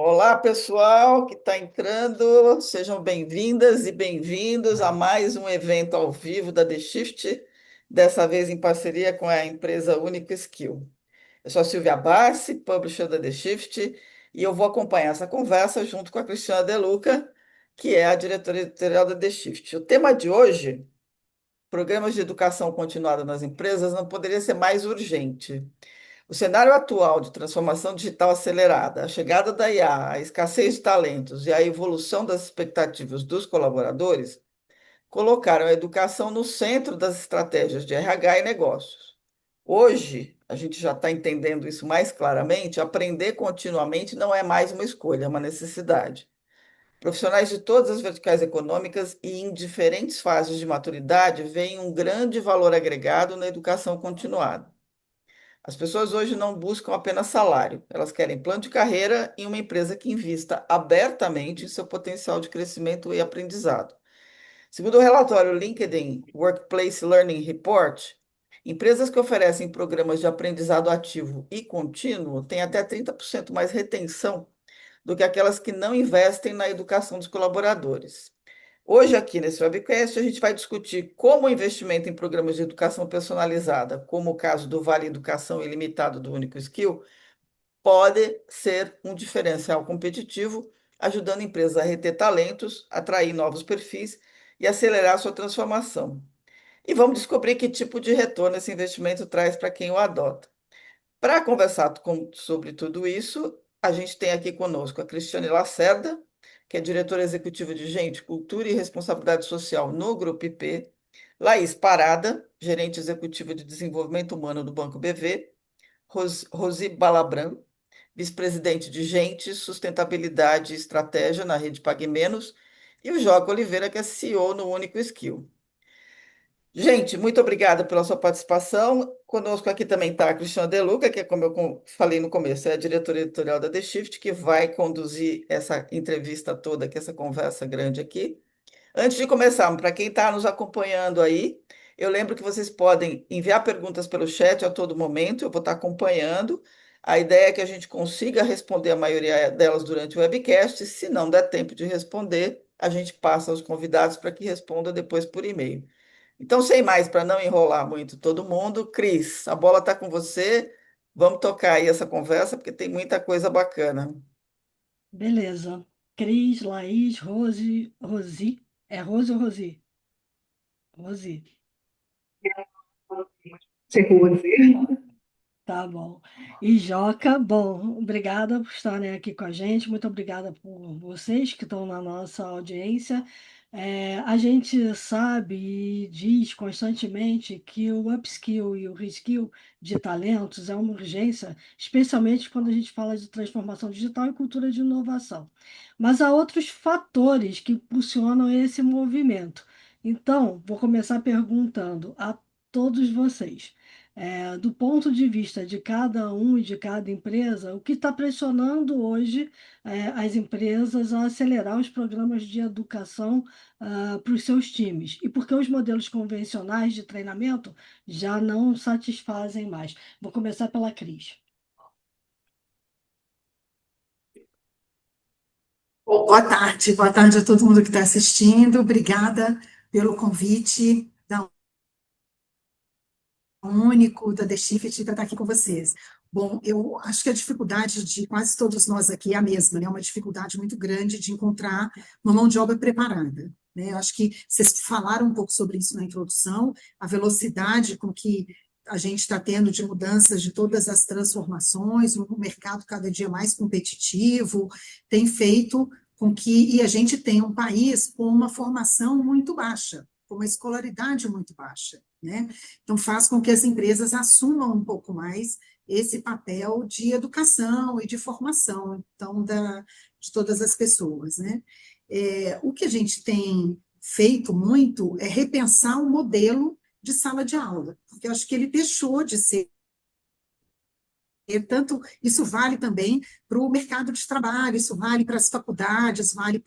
Olá, pessoal que está entrando, sejam bem-vindas e bem-vindos a mais um evento ao vivo da The Shift, dessa vez em parceria com a empresa Único Skill. Eu sou a Silvia Bassi, publisher da The Shift, e eu vou acompanhar essa conversa junto com a Cristiana De Luca, que é a diretora editorial da The Shift. O tema de hoje, programas de educação continuada nas empresas, não poderia ser mais urgente. O cenário atual de transformação digital acelerada, a chegada da IA, a escassez de talentos e a evolução das expectativas dos colaboradores colocaram a educação no centro das estratégias de RH e negócios. Hoje, a gente já está entendendo isso mais claramente, aprender continuamente não é mais uma escolha, é uma necessidade. Profissionais de todas as verticais econômicas e em diferentes fases de maturidade veem um grande valor agregado na educação continuada. As pessoas hoje não buscam apenas salário, elas querem plano de carreira em uma empresa que invista abertamente em seu potencial de crescimento e aprendizado. Segundo o relatório LinkedIn Workplace Learning Report, empresas que oferecem programas de aprendizado ativo e contínuo têm até 30% mais retenção do que aquelas que não investem na educação dos colaboradores. Hoje, aqui nesse webcast, a gente vai discutir como o investimento em programas de educação personalizada, como o caso do Vale Educação Ilimitado do Único Skill, pode ser um diferencial competitivo, ajudando empresas a reter talentos, atrair novos perfis e acelerar sua transformação. E vamos descobrir que tipo de retorno esse investimento traz para quem o adota. Para conversar sobre tudo isso, a gente tem aqui conosco a Cristiane Lacerda, que é diretora executiva de Gente, Cultura e Responsabilidade Social no Grupo IP, Laís Parada, gerente executiva de Desenvolvimento Humano do Banco BV, Rosi Balabran, vice-presidente de Gente, Sustentabilidade e Estratégia na Rede Pague Menos, e o Joca Oliveira, que é CEO no Único Skill. Gente, muito obrigada pela sua participação. Conosco aqui também está a Cristiana De Luca, que é, como eu falei no começo, é a diretora editorial da The Shift, que vai conduzir essa entrevista toda, aqui, essa conversa grande aqui. Antes de começar, para quem está nos acompanhando aí, eu lembro que vocês podem enviar perguntas pelo chat a todo momento, eu vou estar acompanhando. A ideia é que a gente consiga responder a maioria delas durante o webcast. Se não der tempo de responder, a gente passa aos convidados para que respondam depois por e-mail. Então, sem mais, para não enrolar muito todo mundo, Cris, a bola está com você. Vamos tocar aí essa conversa, porque tem muita coisa bacana. Beleza. Cris, Laís, Rose, Rosi. É Rose ou Rosi? Rosi. Rose. Tá bom. E Joca, bom, obrigada por estarem aqui com a gente, muito obrigada por vocês que estão na nossa audiência. A gente sabe e diz constantemente que o upskill e o reskill de talentos é uma urgência, especialmente quando a gente fala de transformação digital e cultura de inovação. Mas há outros fatores que impulsionam esse movimento. Então, vou começar perguntando a todos vocês do ponto de vista de cada um e de cada empresa, o que está pressionando hoje as empresas a acelerar os programas de educação para os seus times? E por que os modelos convencionais de treinamento já não satisfazem mais? Vou começar pela Cris. Boa tarde a todo mundo que está assistindo. Obrigada pelo convite da Único, da The Shift, para estar aqui com vocês. Bom, eu acho que a dificuldade de quase todos nós aqui é a mesma, né? Uma dificuldade muito grande de encontrar uma mão de obra preparada, né? Eu acho que vocês falaram um pouco sobre isso na introdução, a velocidade com que a gente está tendo de mudanças de todas as transformações, um mercado cada dia mais competitivo, tem feito com que e a gente tenha um país com uma formação muito baixa, com uma escolaridade muito baixa, né? Então, faz com que as empresas assumam um pouco mais esse papel de educação e de formação, então, de todas as pessoas, né? O que a gente tem feito muito é repensar o modelo de sala de aula, porque eu acho que ele deixou de ser. Tanto isso vale também para o mercado de trabalho, isso vale para as faculdades, vale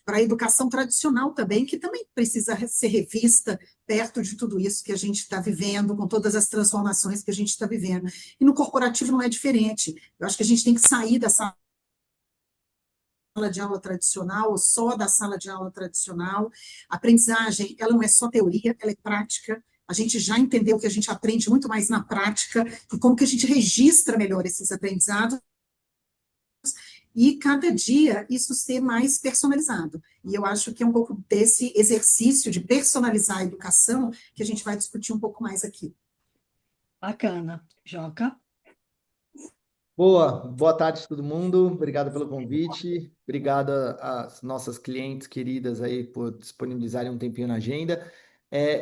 para a educação tradicional também, que também precisa ser revista perto de tudo isso que a gente está vivendo, com todas as transformações que a gente está vivendo. E no corporativo não é diferente. Eu acho que a gente tem que sair dessa de aula tradicional, ou só da sala de aula tradicional. A aprendizagem, ela não é só teoria, ela é prática. A gente já entendeu que a gente aprende muito mais na prática e como que a gente registra melhor esses aprendizados e cada dia isso ser mais personalizado. E eu acho que é um pouco desse exercício de personalizar a educação que a gente vai discutir um pouco mais aqui. Bacana. Joca? Boa tarde a todo mundo. Obrigado pelo convite. Obrigado às nossas clientes queridas aí por disponibilizarem um tempinho na agenda.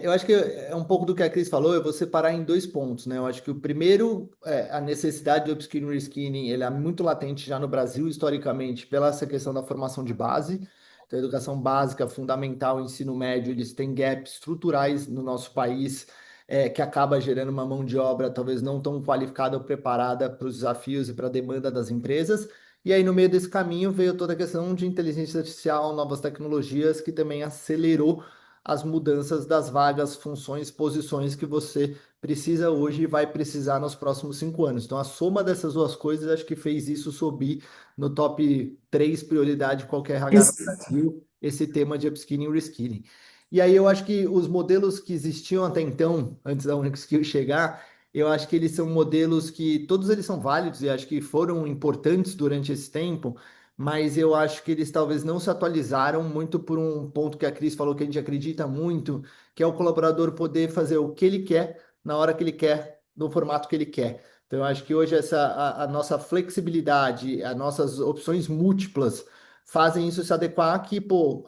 Eu acho que é um pouco do que a Cris falou, eu vou separar em dois pontos, né? Eu acho que o primeiro, a necessidade do upskilling e reskilling, ele é muito latente já no Brasil, historicamente, pela essa questão da formação de base. Então, a educação básica, fundamental, ensino médio, eles têm gaps estruturais no nosso país, que acaba gerando uma mão de obra talvez não tão qualificada ou preparada para os desafios e para a demanda das empresas. E aí, no meio desse caminho, veio toda a questão de inteligência artificial, novas tecnologias, que também acelerou as mudanças das vagas, funções, posições que você precisa hoje e vai precisar nos próximos 5 anos. Então, a soma dessas duas coisas, acho que fez isso subir no top 3 prioridade de qualquer RH no Brasil, esse tema de upskilling e reskilling. E aí eu acho que os modelos que existiam até então, antes da Uniskill chegar, eu acho que eles são modelos que todos eles são válidos e acho que foram importantes durante esse tempo, mas eu acho que eles talvez não se atualizaram muito por um ponto que a Cris falou que a gente acredita muito, que é o colaborador poder fazer o que ele quer, na hora que ele quer, no formato que ele quer. Então, eu acho que hoje a nossa flexibilidade, as nossas opções múltiplas fazem isso se adequar que, pô,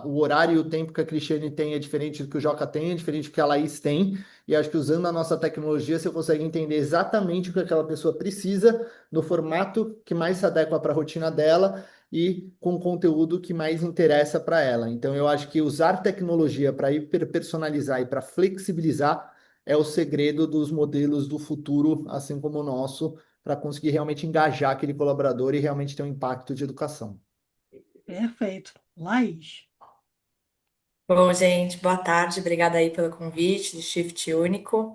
o horário e o tempo que a Cristiane tem é diferente do que o Joca tem, é diferente do que a Laís tem, e acho que usando a nossa tecnologia você consegue entender exatamente o que aquela pessoa precisa, no formato que mais se adequa para a rotina dela e com o conteúdo que mais interessa para ela. Então, eu acho que usar tecnologia para hiperpersonalizar e para flexibilizar é o segredo dos modelos do futuro, assim como o nosso, para conseguir realmente engajar aquele colaborador e realmente ter um impacto de educação. Perfeito. Laís? Bom, gente, boa tarde, obrigada aí pelo convite de Shift Único.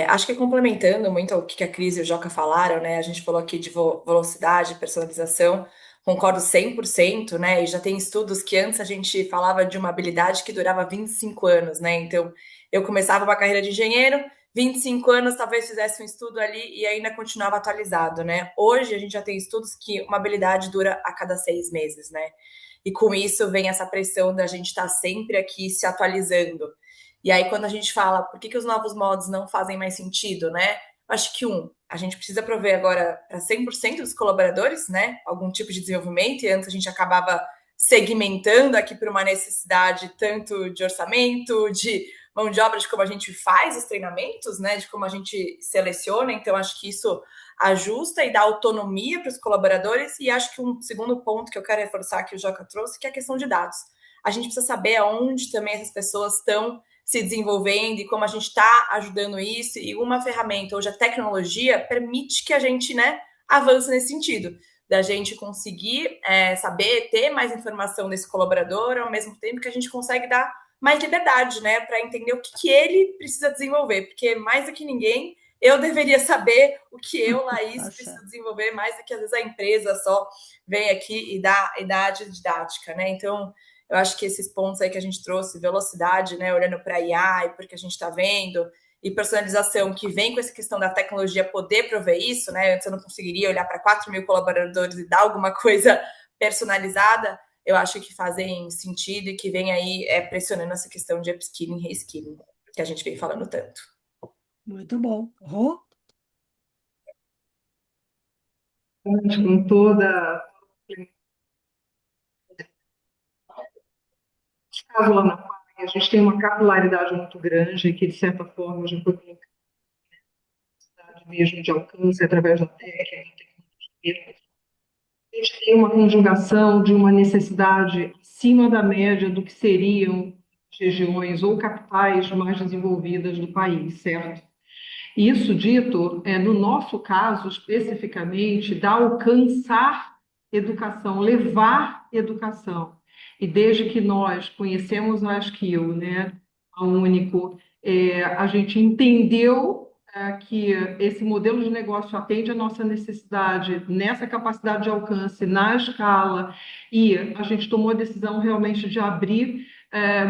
Acho que complementando muito o que a Cris e o Joca falaram, né? A gente falou aqui de velocidade, personalização, concordo 100%, né? E já tem estudos que antes a gente falava de uma habilidade que durava 25 anos, né? Então, eu começava uma carreira de engenheiro, 25 anos talvez fizesse um estudo ali e ainda continuava atualizado, né? Hoje a gente já tem estudos que uma habilidade dura a cada 6 meses, né? E com isso vem essa pressão da gente estar sempre aqui se atualizando. E aí, quando a gente fala por que os novos modos não fazem mais sentido, né? Acho que, a gente precisa prover agora para 100% dos colaboradores, né? Algum tipo de desenvolvimento, e antes a gente acabava segmentando aqui por uma necessidade tanto de orçamento, de mão de obra, de como a gente faz os treinamentos, né? De como a gente seleciona. Então, acho que isso ajusta e dá autonomia para os colaboradores. E acho que um segundo ponto que eu quero reforçar que o Joca trouxe, que é a questão de dados. A gente precisa saber aonde também essas pessoas estão se desenvolvendo e como a gente está ajudando isso. E uma ferramenta, hoje a tecnologia, permite que a gente, né, avance nesse sentido, da gente conseguir saber, ter mais informação desse colaborador, ao mesmo tempo que a gente consegue dar mais liberdade, né, para entender o que ele precisa desenvolver, porque mais do que ninguém, eu deveria saber o que eu, Laís, preciso desenvolver, mais do que às vezes a empresa só vem aqui e dá a didática, né? Então, eu acho que esses pontos aí que a gente trouxe, velocidade, né, olhando para a IA e porque a gente está vendo, e personalização, que vem com essa questão da tecnologia poder prover isso, né? Antes eu não conseguiria olhar para 4 mil colaboradores e dar alguma coisa personalizada, eu acho que fazem sentido e que vem aí pressionando essa questão de upskilling e reskilling, que a gente vem falando tanto. Muito bom. Rô? Com toda caso lá na PAI, a gente tem uma capilaridade muito grande que, de certa forma, já foi colocada mesmo de alcance através da tecnologia. A gente tem uma conjugação de uma necessidade acima da média do que seriam regiões ou capitais mais desenvolvidas do país, certo? Isso dito, no nosso caso especificamente, da alcançar educação, levar educação. E desde que nós conhecemos a Skill, né, a Único, a gente entendeu que esse modelo de negócio atende a nossa necessidade nessa capacidade de alcance, na escala, e a gente tomou a decisão realmente de abrir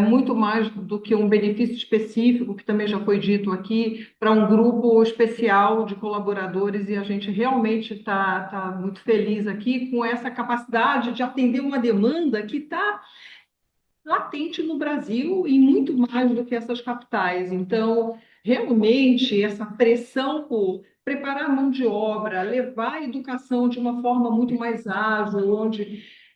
muito mais do que um benefício específico, que também já foi dito aqui, para um grupo especial de colaboradores, e a gente realmente está muito feliz aqui com essa capacidade de atender uma demanda que está latente no Brasil e muito mais do que essas capitais. Então, realmente, essa pressão por preparar a mão de obra, levar a educação de uma forma muito mais ágil,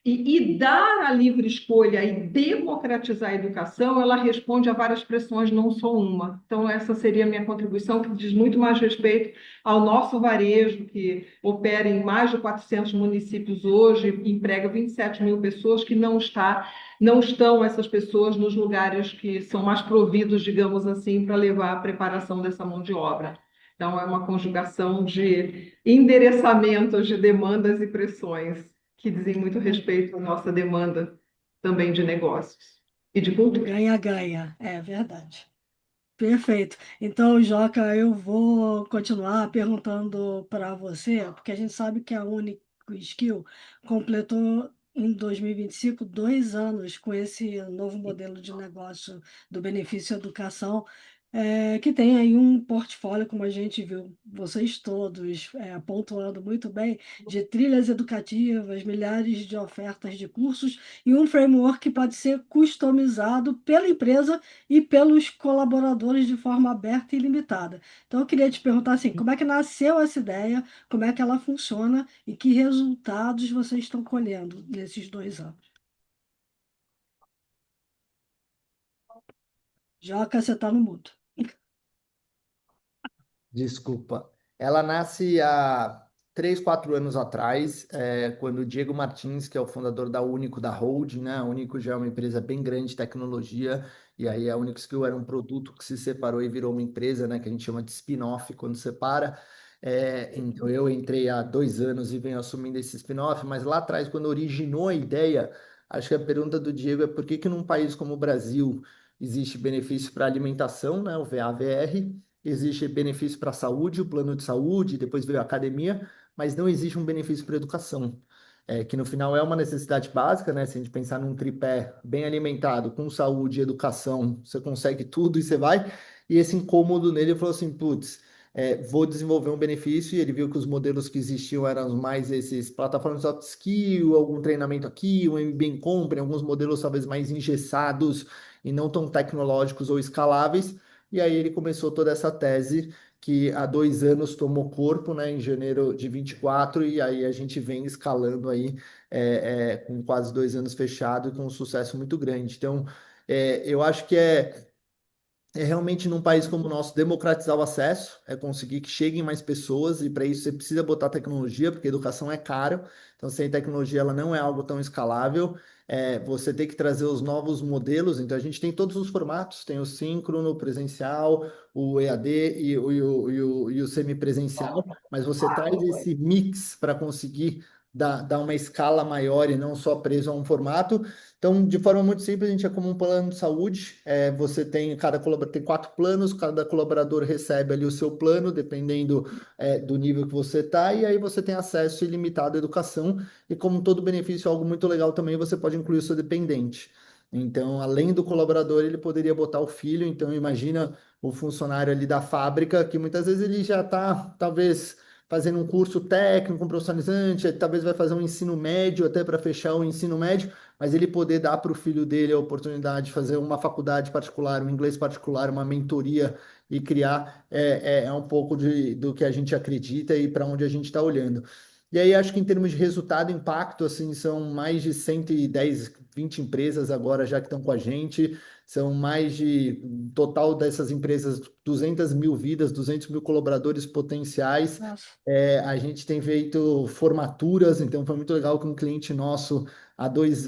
e dar a livre escolha e democratizar a educação, ela responde a várias pressões, não só uma. Então, essa seria a minha contribuição, que diz muito mais respeito ao nosso varejo, que opera em mais de 400 municípios hoje, emprega 27 mil pessoas, que não estão essas pessoas nos lugares que são mais providos, digamos assim, para levar a preparação dessa mão de obra. Então, é uma conjugação de endereçamentos de demandas e pressões que dizem muito respeito à nossa demanda também de negócios e de cultura. Ganha-ganha, é verdade. Perfeito. Então, Joca, eu vou continuar perguntando para você, porque a gente sabe que a Único Skill completou em 2025 2 anos com esse novo modelo de negócio do benefício educação, que tem aí um portfólio, como a gente viu, vocês todos pontuando muito bem, de trilhas educativas, milhares de ofertas de cursos e um framework que pode ser customizado pela empresa e pelos colaboradores de forma aberta e ilimitada. Então, eu queria te perguntar assim, como é que nasceu essa ideia, como é que ela funciona e que resultados vocês estão colhendo nesses 2 anos? Joca, você está no mudo. Desculpa. Ela nasce há 3, 4 anos atrás, quando o Diego Martins, que é o fundador da Único, da Holding, né? A Único já é uma empresa bem grande de tecnologia, e aí a Único Skill era um produto que se separou e virou uma empresa, né? Que a gente chama de spin-off quando separa. Então eu entrei há 2 anos e venho assumindo esse spin-off, mas lá atrás, quando originou a ideia, acho que a pergunta do Diego é por que que num país como o Brasil existe benefício para alimentação, né? O VAVR, existe benefício para a saúde, o plano de saúde, depois veio a academia, mas não existe um benefício para a educação, que no final é uma necessidade básica, né? Se a gente pensar num tripé bem alimentado, com saúde e educação, você consegue tudo e você vai. E esse incômodo nele, ele falou assim, putz, vou desenvolver um benefício, e ele viu que os modelos que existiam eram mais esses plataformas de soft skill, algum treinamento aqui, um MBA em compra, alguns modelos talvez mais engessados e não tão tecnológicos ou escaláveis. E aí ele começou toda essa tese que há 2 anos tomou corpo, né, em janeiro de 24, e aí a gente vem escalando aí com quase 2 anos fechado e com um sucesso muito grande. Então, eu acho que é realmente num país como o nosso democratizar o acesso, é conseguir que cheguem mais pessoas, e para isso você precisa botar tecnologia, porque educação é caro, então sem tecnologia ela não é algo tão escalável. Você tem que trazer os novos modelos, então a gente tem todos os formatos, tem o síncrono, o presencial, o EAD e o semipresencial, mas você traz esse mix para conseguir dar uma escala maior e não só preso a um formato. Então, de forma muito simples, a gente é como um plano de saúde. Você tem, cada colaborador tem 4 planos, cada colaborador recebe ali o seu plano, dependendo do nível que você está, e aí você tem acesso ilimitado à educação, e como todo benefício, algo muito legal também, você pode incluir o seu dependente. Então, além do colaborador, ele poderia botar o filho. Então, imagina o funcionário ali da fábrica, que muitas vezes ele já está, talvez, fazendo um curso técnico, um profissionalizante, talvez vai fazer um ensino médio até para fechar o ensino médio, mas ele poder dar para o filho dele a oportunidade de fazer uma faculdade particular, um inglês particular, uma mentoria e criar, é um pouco do que a gente acredita e para onde a gente está olhando. E aí, acho que em termos de resultado, impacto, assim, são mais de 110, 20 empresas agora já que estão com a gente, são mais de, total dessas empresas, 200 mil vidas, 200 mil colaboradores potenciais. Nossa, A gente tem feito formaturas, então foi muito legal que um cliente nosso,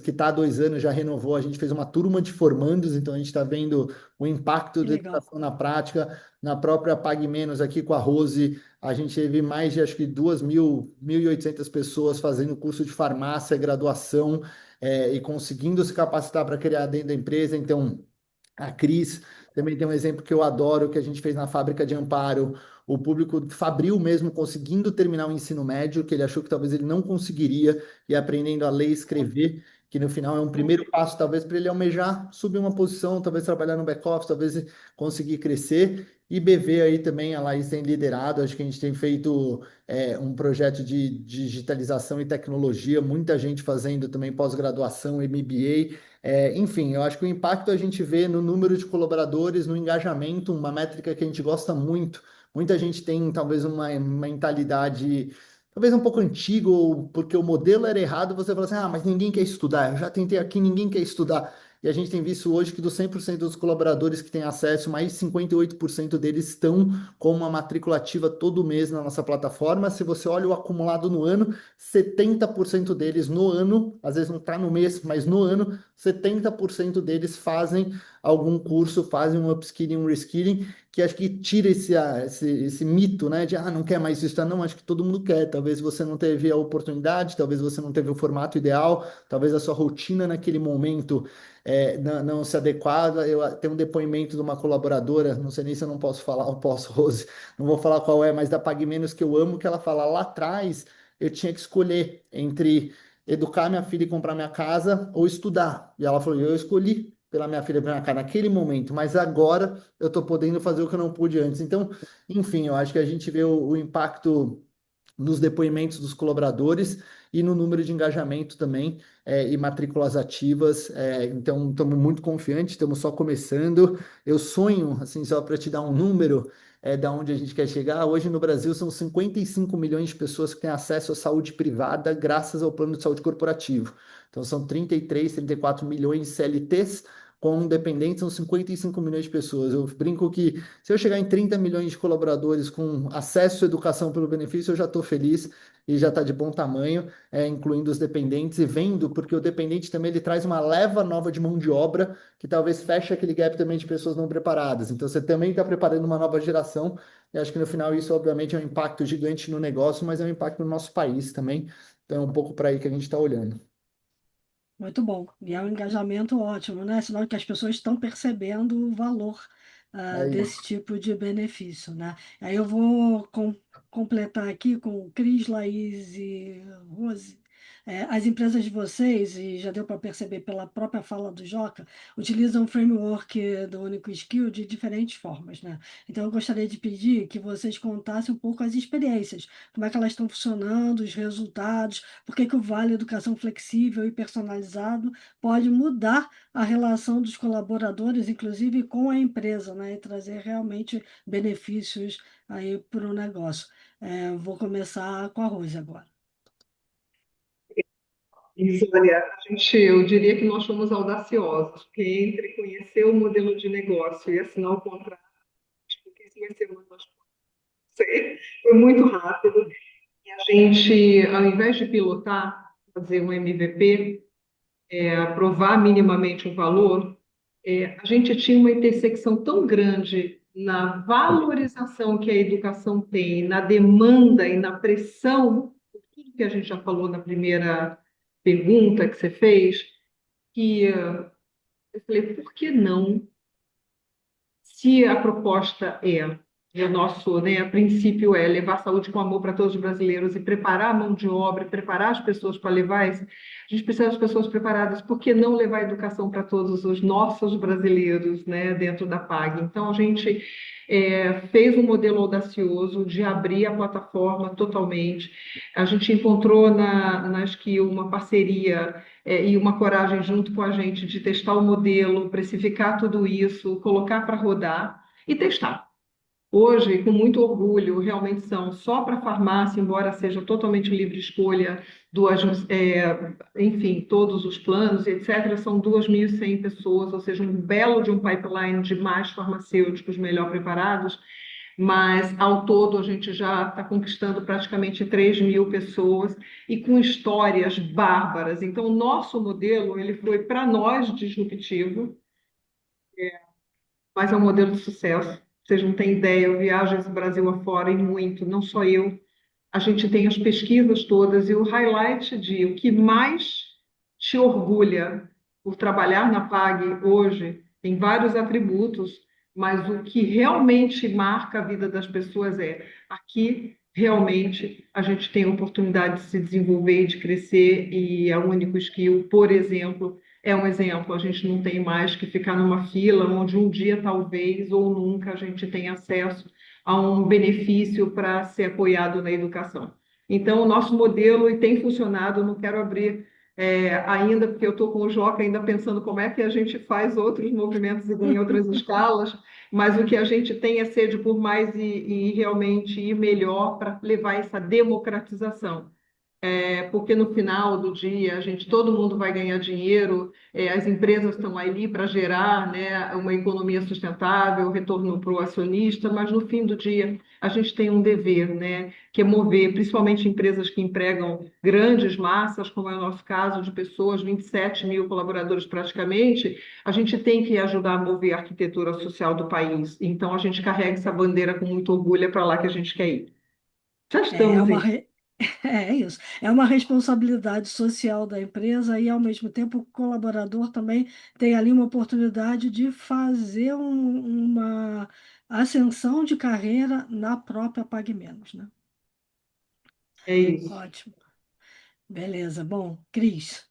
que está há 2 anos, já renovou. A gente fez uma turma de formandos, então a gente está vendo o impacto que da legal. educação na prática. Na própria Pague Menos, aqui com a Rose, a gente teve mais de, acho que 2.000, 1.800 pessoas fazendo curso de farmácia, graduação, e conseguindo se capacitar para criar dentro da empresa. Então, a Cris também tem um exemplo que eu adoro, que a gente fez na fábrica de Amparo, o público fabril mesmo conseguindo terminar o ensino médio, que ele achou que talvez ele não conseguiria, e aprendendo a ler e escrever, que no final é um primeiro passo, talvez, para ele almejar subir uma posição, talvez trabalhar no back-office, talvez conseguir crescer. E BV aí também, a Laís tem liderado, acho que a gente tem feito um projeto de digitalização e tecnologia, muita gente fazendo também pós-graduação, MBA. Enfim, eu acho que o impacto a gente vê no número de colaboradores, no engajamento, uma métrica que a gente gosta muito. Muita gente tem talvez uma mentalidade talvez um pouco antiga, ou porque o modelo era errado, você fala assim, ah, mas ninguém quer estudar, eu já tentei aqui, ninguém quer estudar. E a gente tem visto hoje que dos 100% dos colaboradores que têm acesso, mais de 58% deles estão com uma matrícula ativa todo mês na nossa plataforma. Se você olha o acumulado no ano, 70% deles no ano, às vezes não está no mês, mas no ano, 70% deles fazem algum curso, fazem um upskilling, um reskilling, que acho que tira esse mito, né, de, não quer mais isso, não, acho que todo mundo quer. Talvez você não teve a oportunidade, talvez você não teve o formato ideal, talvez a sua rotina naquele momento não se adequada. Eu tenho um depoimento de uma colaboradora, não sei nem se eu não posso falar, eu posso, Rose, não vou falar qual é, mas da Pague Menos, que eu amo, que ela fala, lá atrás eu tinha que escolher entre educar minha filha e comprar minha casa ou estudar. E ela falou, eu escolhi pela minha filha e pela minha casa naquele momento, mas agora eu estou podendo fazer o que eu não pude antes. Então, enfim, eu acho que a gente vê o impacto nos depoimentos dos colaboradores e no número de engajamento também e matrículas ativas. Então, estamos muito confiantes, estamos só começando. Eu sonho, assim, só para te dar um número da onde a gente quer chegar. Hoje no Brasil são 55 milhões de pessoas que têm acesso à saúde privada graças ao plano de saúde corporativo. Então, são 33, 34 milhões de CLTs. Com dependentes, são 55 milhões de pessoas. Eu brinco que se eu chegar em 30 milhões de colaboradores com acesso à educação pelo benefício, eu já estou feliz e já está de bom tamanho, incluindo os dependentes e vendo, porque o dependente também ele traz uma leva nova de mão de obra que talvez feche aquele gap também de pessoas não preparadas. Então você também está preparando uma nova geração e acho que no final isso obviamente é um impacto gigante no negócio, mas é um impacto no nosso país também. Então é um pouco para aí que a gente está olhando. Muito bom. E é um engajamento ótimo, né? Sinal que as pessoas estão percebendo o valor É desse isso. tipo de benefício, né? Aí eu vou completar aqui com Cris, Laís e Rose. As empresas de vocês, e já deu para perceber pela própria fala do Joca, utilizam o framework do Único Skill de diferentes formas, né? Então eu gostaria de pedir que vocês contassem um pouco as experiências, como é que elas estão funcionando, os resultados, por que que o Vale Educação Flexível e Personalizado pode mudar a relação dos colaboradores, inclusive com a empresa, né, e trazer realmente benefícios aí para o negócio. Vou começar com a Rose agora. Isso, olha, eu diria que nós fomos audaciosos, porque entre conhecer o modelo de negócio e assinar o contrato, pouquíssimas semanas, nós foi muito rápido. E a gente, ao invés de pilotar, fazer um MVP, aprovar minimamente o valor, a gente tinha uma intersecção tão grande na valorização que a educação tem, na demanda e na pressão, tudo que a gente já falou na primeira pergunta que você fez, que eu falei, por que não, se a proposta e o nosso, né, a princípio é levar saúde com amor para todos os brasileiros e preparar a mão de obra, preparar as pessoas para levar isso, a gente precisa das pessoas preparadas, por que não levar educação para todos os nossos brasileiros, né, dentro da PAG? Então, a gente fez um modelo audacioso de abrir a plataforma totalmente. A gente encontrou na Skill uma parceria e uma coragem junto com a gente de testar o modelo, precificar tudo isso, colocar para rodar e testar. Hoje, com muito orgulho, realmente são só para farmácia, embora seja totalmente livre escolha, enfim, todos os planos, etc., são 2.100 pessoas, ou seja, um belo de um pipeline de mais farmacêuticos melhor preparados, mas ao todo a gente já está conquistando praticamente 3.000 pessoas e com histórias bárbaras. Então, o nosso modelo ele foi, para nós, disruptivo, mas é um modelo de sucesso. Vocês não têm ideia, eu viajo esse Brasil afora e muito, não só eu. A gente tem as pesquisas todas e o highlight de o que mais te orgulha por trabalhar na PAG hoje, tem vários atributos, mas o que realmente marca a vida das pessoas aqui realmente a gente tem a oportunidade de se desenvolver e de crescer, e a Único Skill, por exemplo, é um exemplo. A gente não tem mais que ficar numa fila onde um dia, talvez, ou nunca, a gente tem acesso a um benefício para ser apoiado na educação. Então, o nosso modelo e tem funcionado, eu não quero abrir ainda, porque eu estou com o Joca ainda pensando como é que a gente faz outros movimentos em outras escalas, mas o que a gente tem é sede por mais e realmente ir melhor para levar essa democratização. Porque no final do dia, todo mundo vai ganhar dinheiro, as empresas estão ali para gerar, né, uma economia sustentável, retorno para o acionista, mas no fim do dia a gente tem um dever, né, que é mover, principalmente empresas que empregam grandes massas, como é o nosso caso de pessoas, 27 mil colaboradores praticamente, a gente tem que ajudar a mover a arquitetura social do país. Então a gente carrega essa bandeira com muito orgulho, é para lá que a gente quer ir. Já É estamos uma, em é isso. É uma responsabilidade social da empresa e, ao mesmo tempo, o colaborador também tem ali uma oportunidade de fazer uma ascensão de carreira na própria Pague Menos, né? É isso. Ótimo. Beleza. Bom, Cris.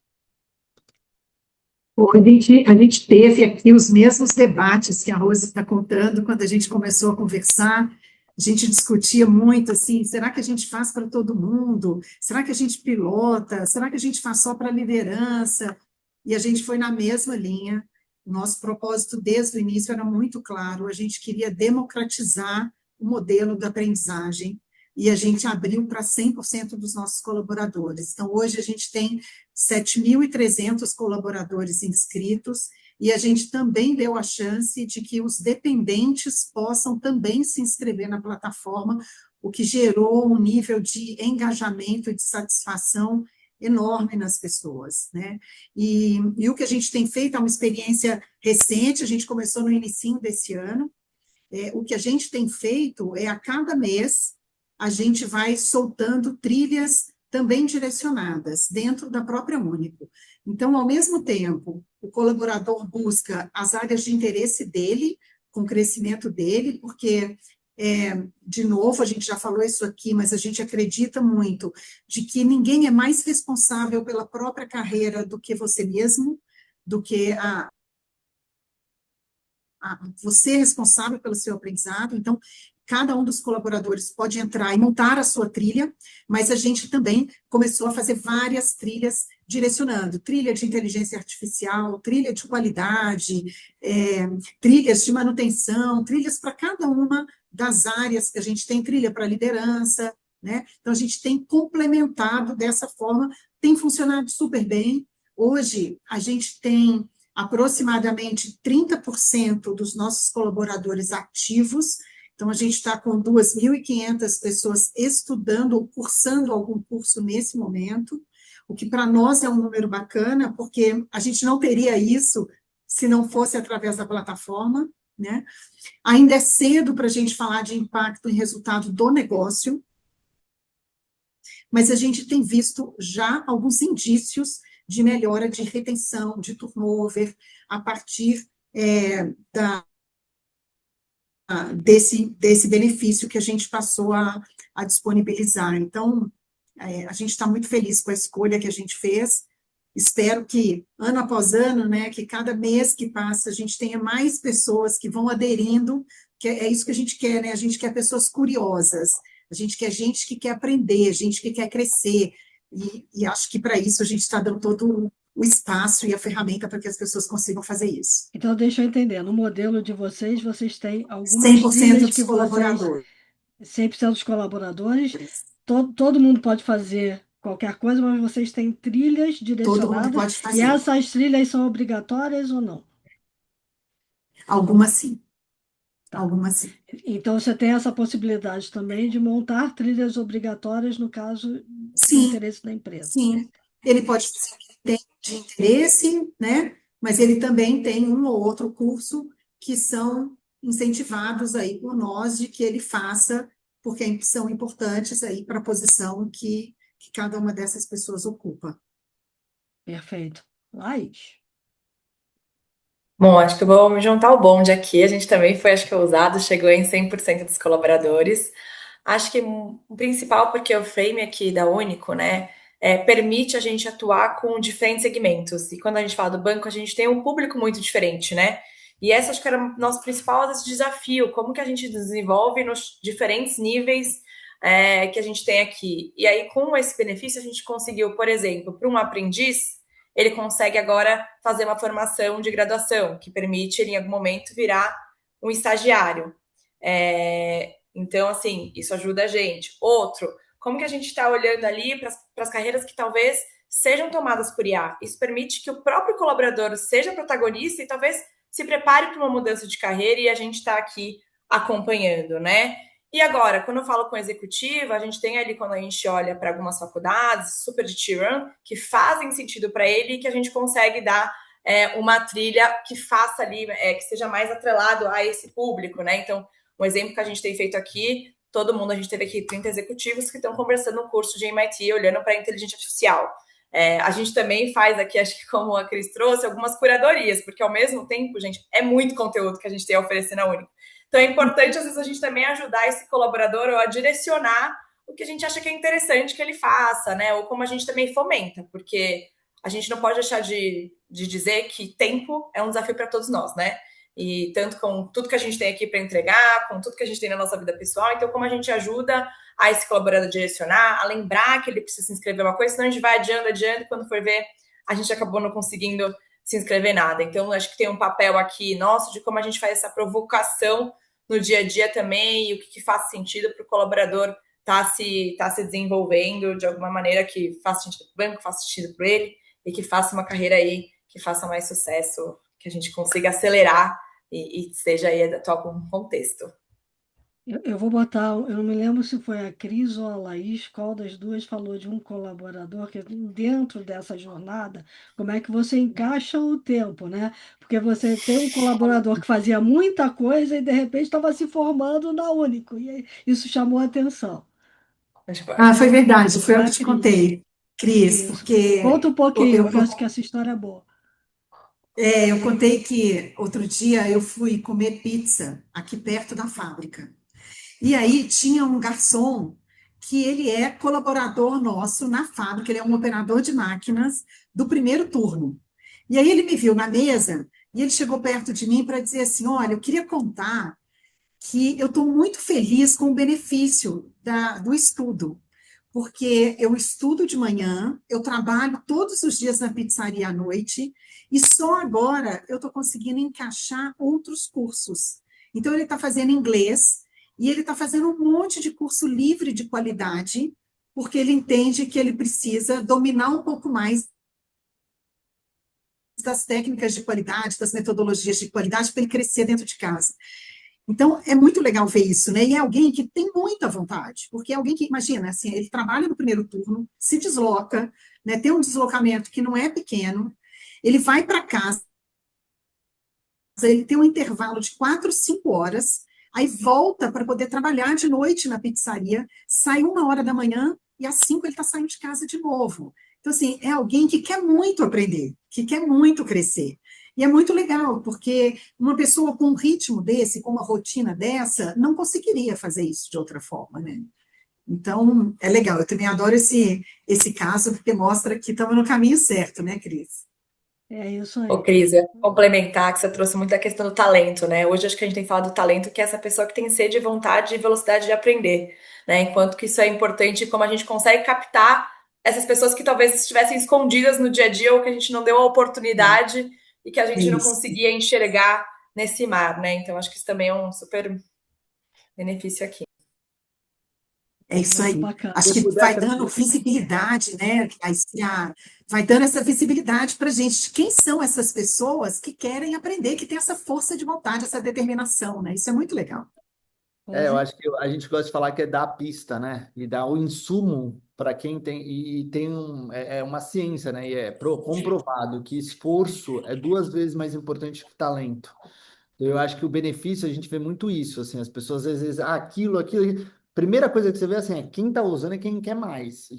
Bom, a gente teve aqui os mesmos debates que a Rose está contando quando a gente começou a conversar. A gente discutia muito assim: será que a gente faz para todo mundo? Será que a gente pilota? Será que a gente faz só para a liderança? E a gente foi na mesma linha. Nosso propósito desde o início era muito claro: a gente queria democratizar o modelo da aprendizagem e a gente abriu para 100% dos nossos colaboradores. Então, hoje a gente tem 7.300 colaboradores inscritos, e a gente também deu a chance de que os dependentes possam também se inscrever na plataforma, o que gerou um nível de engajamento e de satisfação enorme nas pessoas, né? E o que a gente tem feito é uma experiência recente, a gente começou no início desse ano. O que a gente tem feito é, a cada mês, a gente vai soltando trilhas também direcionadas dentro da própria Único. Então, ao mesmo tempo, o colaborador busca as áreas de interesse dele, com o crescimento dele, porque, de novo, a gente já falou isso aqui, mas a gente acredita muito de que ninguém é mais responsável pela própria carreira do que você mesmo, do que você é responsável pelo seu aprendizado. Então, cada um dos colaboradores pode entrar e montar a sua trilha, mas a gente também começou a fazer várias trilhas direcionando, trilha de inteligência artificial, trilha de qualidade, trilhas de manutenção, trilhas para cada uma das áreas que a gente tem, trilha para liderança, né? Então, a gente tem complementado dessa forma, tem funcionado super bem. Hoje, a gente tem aproximadamente 30% dos nossos colaboradores ativos. Então, a gente está com 2.500 pessoas estudando ou cursando algum curso nesse momento, o que para nós é um número bacana, porque a gente não teria isso se não fosse através da plataforma, né? Ainda é cedo para a gente falar de impacto em resultado do negócio, mas a gente tem visto já alguns indícios de melhora de retenção, de turnover, a partir desse benefício que a gente passou a disponibilizar. Então, a gente está muito feliz com a escolha que a gente fez. Espero que, ano após ano, né, que cada mês que passa, a gente tenha mais pessoas que vão aderindo, que é isso que a gente quer, né? A gente quer pessoas curiosas, a gente quer gente que quer aprender, gente que quer crescer, e acho que para isso a gente está dando todo o espaço e a ferramenta para que as pessoas consigam fazer isso. Então, deixa eu entender. No modelo de vocês, vocês têm algumas 100% trilhas dos que vocês, colaboradores. 100% dos colaboradores, todo mundo pode fazer qualquer coisa, mas vocês têm trilhas Todo mundo direcionadas pode e fazer. essas trilhas são obrigatórias ou não? Algumas sim, Tá. algumas sim. Então, você tem essa possibilidade também de montar trilhas obrigatórias no caso do Sim, interesse da empresa. sim. Ele pode fazer o que tem de interesse, né? Mas ele também tem um ou outro curso que são incentivados aí por nós de que ele faça, porque são importantes aí para a posição que cada uma dessas pessoas ocupa. Perfeito. Laís. Bom, acho que eu vou me juntar ao bonde aqui. A gente também foi, acho que, ousado, chegou em 100% dos colaboradores. Acho que o principal, porque o frame aqui da Único, né, permite a gente atuar com diferentes segmentos. E quando a gente fala do banco, a gente tem um público muito diferente, né? E essa acho que era o nosso principal desafio, como que a gente desenvolve nos diferentes níveis que a gente tem aqui. E aí, com esse benefício, a gente conseguiu, por exemplo, para um aprendiz, ele consegue agora fazer uma formação de graduação, que permite ele, em algum momento, virar um estagiário. Então, assim, isso ajuda a gente. Outro, como que a gente está olhando ali para as carreiras que talvez sejam tomadas por IA? Isso permite que o próprio colaborador seja protagonista e talvez se prepare para uma mudança de carreira e a gente está aqui acompanhando, né? E agora, quando eu falo com executiva, a gente tem ali, quando a gente olha para algumas faculdades, super de tier 1, que fazem sentido para ele e que a gente consegue dar uma trilha que faça ali, que seja mais atrelado a esse público, né? Então, um exemplo que a gente tem feito aqui, todo mundo, a gente teve aqui 30 executivos que estão conversando no curso de MIT, olhando para a inteligência artificial. A gente também faz aqui, acho que como a Cris trouxe, algumas curadorias, porque ao mesmo tempo, gente, é muito conteúdo que a gente tem a oferecer na Único. Então é importante, às vezes, a gente também ajudar esse colaborador a direcionar o que a gente acha que é interessante que ele faça, né? Ou como a gente também fomenta, porque a gente não pode deixar de dizer que tempo é um desafio para todos nós, né? E tanto com tudo que a gente tem aqui para entregar, com tudo que a gente tem na nossa vida pessoal, então como a gente ajuda a esse colaborador direcionar, a lembrar que ele precisa se inscrever em uma coisa, senão a gente vai adiando, e quando for ver, a gente acabou não conseguindo se inscrever nada. Então, acho que tem um papel aqui nosso de como a gente faz essa provocação no dia a dia também e o que faz sentido para o colaborador tá se desenvolvendo de alguma maneira que faça sentido para o banco, faça sentido para ele e que faça uma carreira aí que faça mais sucesso, que a gente consiga acelerar e seja aí atual com um contexto. Eu vou botar, eu não me lembro se foi a Cris ou a Laís, qual das duas falou de um colaborador que dentro dessa jornada, como é que você encaixa o tempo, né? Porque você tem um colaborador que fazia muita coisa e de repente estava se formando na Único, e aí isso chamou a atenção. Ah, foi verdade, foi Foi eu a que te Cris. contei, Cris, Isso. Conta porque um pouquinho, porque eu acho que essa história é boa. eu contei que outro dia eu fui comer pizza aqui perto da fábrica. E aí tinha um garçom que ele é colaborador nosso na fábrica, ele é um operador de máquinas do primeiro turno. E aí ele me viu na mesa e ele chegou perto de mim para dizer assim: olha, eu queria contar que eu estou muito feliz com o benefício do estudo, porque eu estudo de manhã, eu trabalho todos os dias na pizzaria à noite, e só agora eu estou conseguindo encaixar outros cursos. Então, ele está fazendo inglês, e ele está fazendo um monte de curso livre de qualidade, porque ele entende que ele precisa dominar um pouco mais das técnicas de qualidade, das metodologias de qualidade, para ele crescer dentro de casa. Então, é muito legal ver isso, né? E é alguém que tem muita vontade, porque é alguém que, imagina, assim, ele trabalha no primeiro turno, se desloca, né? Tem um deslocamento que não é pequeno, ele vai para casa, ele tem um intervalo de 4, 5 horas, aí volta para poder trabalhar de noite na pizzaria, sai 1 hora da manhã e às 5 ele está saindo de casa de novo. Então, assim, é alguém que quer muito aprender, que quer muito crescer. E é muito legal, porque uma pessoa com um ritmo desse, com uma rotina dessa, não conseguiria fazer isso de outra forma, né? Então, é legal. Eu também adoro esse caso, porque mostra que estamos no caminho certo, né, Cris? É isso Ô, aí. Cris, eu ia complementar que você trouxe muito a questão do talento, né? Hoje acho que a gente tem falado do talento, que é essa pessoa que tem sede, vontade e velocidade de aprender, né? Enquanto que isso é importante, como a gente consegue captar essas pessoas que talvez estivessem escondidas no dia a dia ou que a gente não deu a oportunidade e que a É gente não isso. conseguia enxergar nesse mar, né? Então acho que isso também é um super benefício aqui. É isso Muito aí. bacana. Acho Se eu que puder vai dando acrescentar. visibilidade, né? Vai dando essa visibilidade para a gente. Quem são essas pessoas que querem aprender, que têm essa força de vontade, essa determinação, né? Isso é muito legal. Eu acho que a gente gosta de falar que é dar a pista, né? E dar o insumo para quem tem. E tem uma ciência, né? E é comprovado que esforço é 2 vezes mais importante que talento. Eu acho que o benefício, a gente vê muito isso, assim, as pessoas às vezes, aquilo. Primeira coisa que você vê assim, é quem está usando é quem quer mais.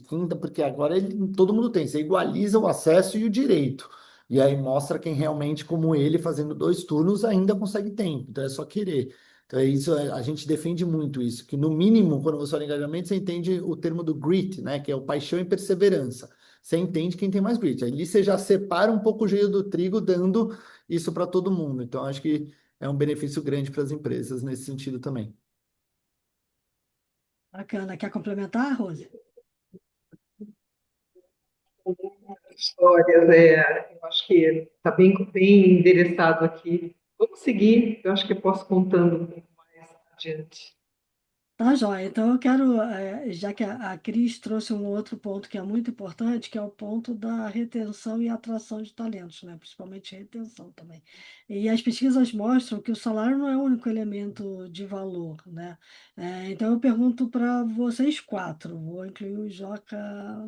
Porque agora todo mundo tem, você igualiza o acesso e o direito. E aí mostra quem realmente, como ele, fazendo 2 turnos, ainda consegue tempo. Então é só querer. Então é isso, a gente defende muito isso, que no mínimo, quando você fala em engajamento, você entende o termo do grit, né? Que é o paixão e perseverança. Você entende quem tem mais grit. Ali você já separa um pouco o joio do trigo, dando isso para todo mundo. Então acho que é um benefício grande para as empresas nesse sentido também. Bacana. Quer complementar, Rose? Histórias, eu acho que está bem endereçado aqui. Vamos seguir, eu acho que eu posso contando um pouco mais adiante. Tá, joia. Então eu quero, já que a Cris trouxe um outro ponto que é muito importante, que é o ponto da retenção e atração de talentos, né? Principalmente retenção também. E as pesquisas mostram que o salário não é o único elemento de valor, né? Então eu pergunto para vocês quatro, vou incluir o Joca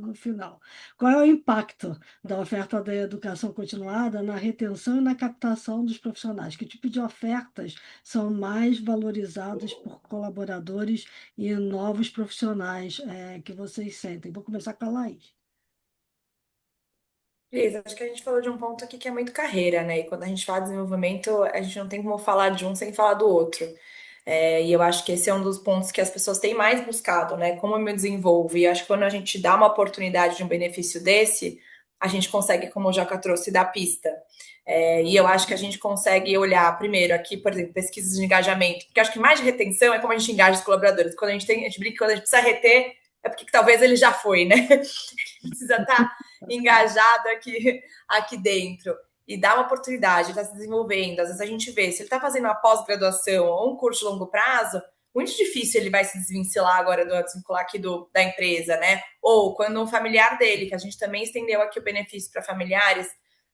no final. Qual é o impacto da oferta da educação continuada na retenção e na captação dos profissionais? Que tipo de ofertas são mais valorizadas por colaboradores e novos profissionais que vocês sentem? Vou começar com a Laís. Cris, acho que a gente falou de um ponto aqui que é muito carreira, né? E quando a gente fala de desenvolvimento, a gente não tem como falar de um sem falar do outro. E eu acho que esse é um dos pontos que as pessoas têm mais buscado, né? Como eu me desenvolvo. E eu acho que quando a gente dá uma oportunidade de um benefício desse, a gente consegue, como o Joca trouxe, dar pista. E eu acho que a gente consegue olhar primeiro aqui, por exemplo, pesquisas de engajamento, porque eu acho que mais de retenção é como a gente engaja os colaboradores. Quando a gente brinca, quando a gente precisa reter, é porque talvez ele já foi, né? Precisa estar engajado aqui dentro e dá uma oportunidade, está se desenvolvendo. Às vezes a gente vê, se ele está fazendo uma pós-graduação ou um curso de longo prazo, muito difícil ele vai se desvincular agora desvincular aqui da empresa, né? Ou quando um familiar dele, que a gente também estendeu aqui o benefício para familiares,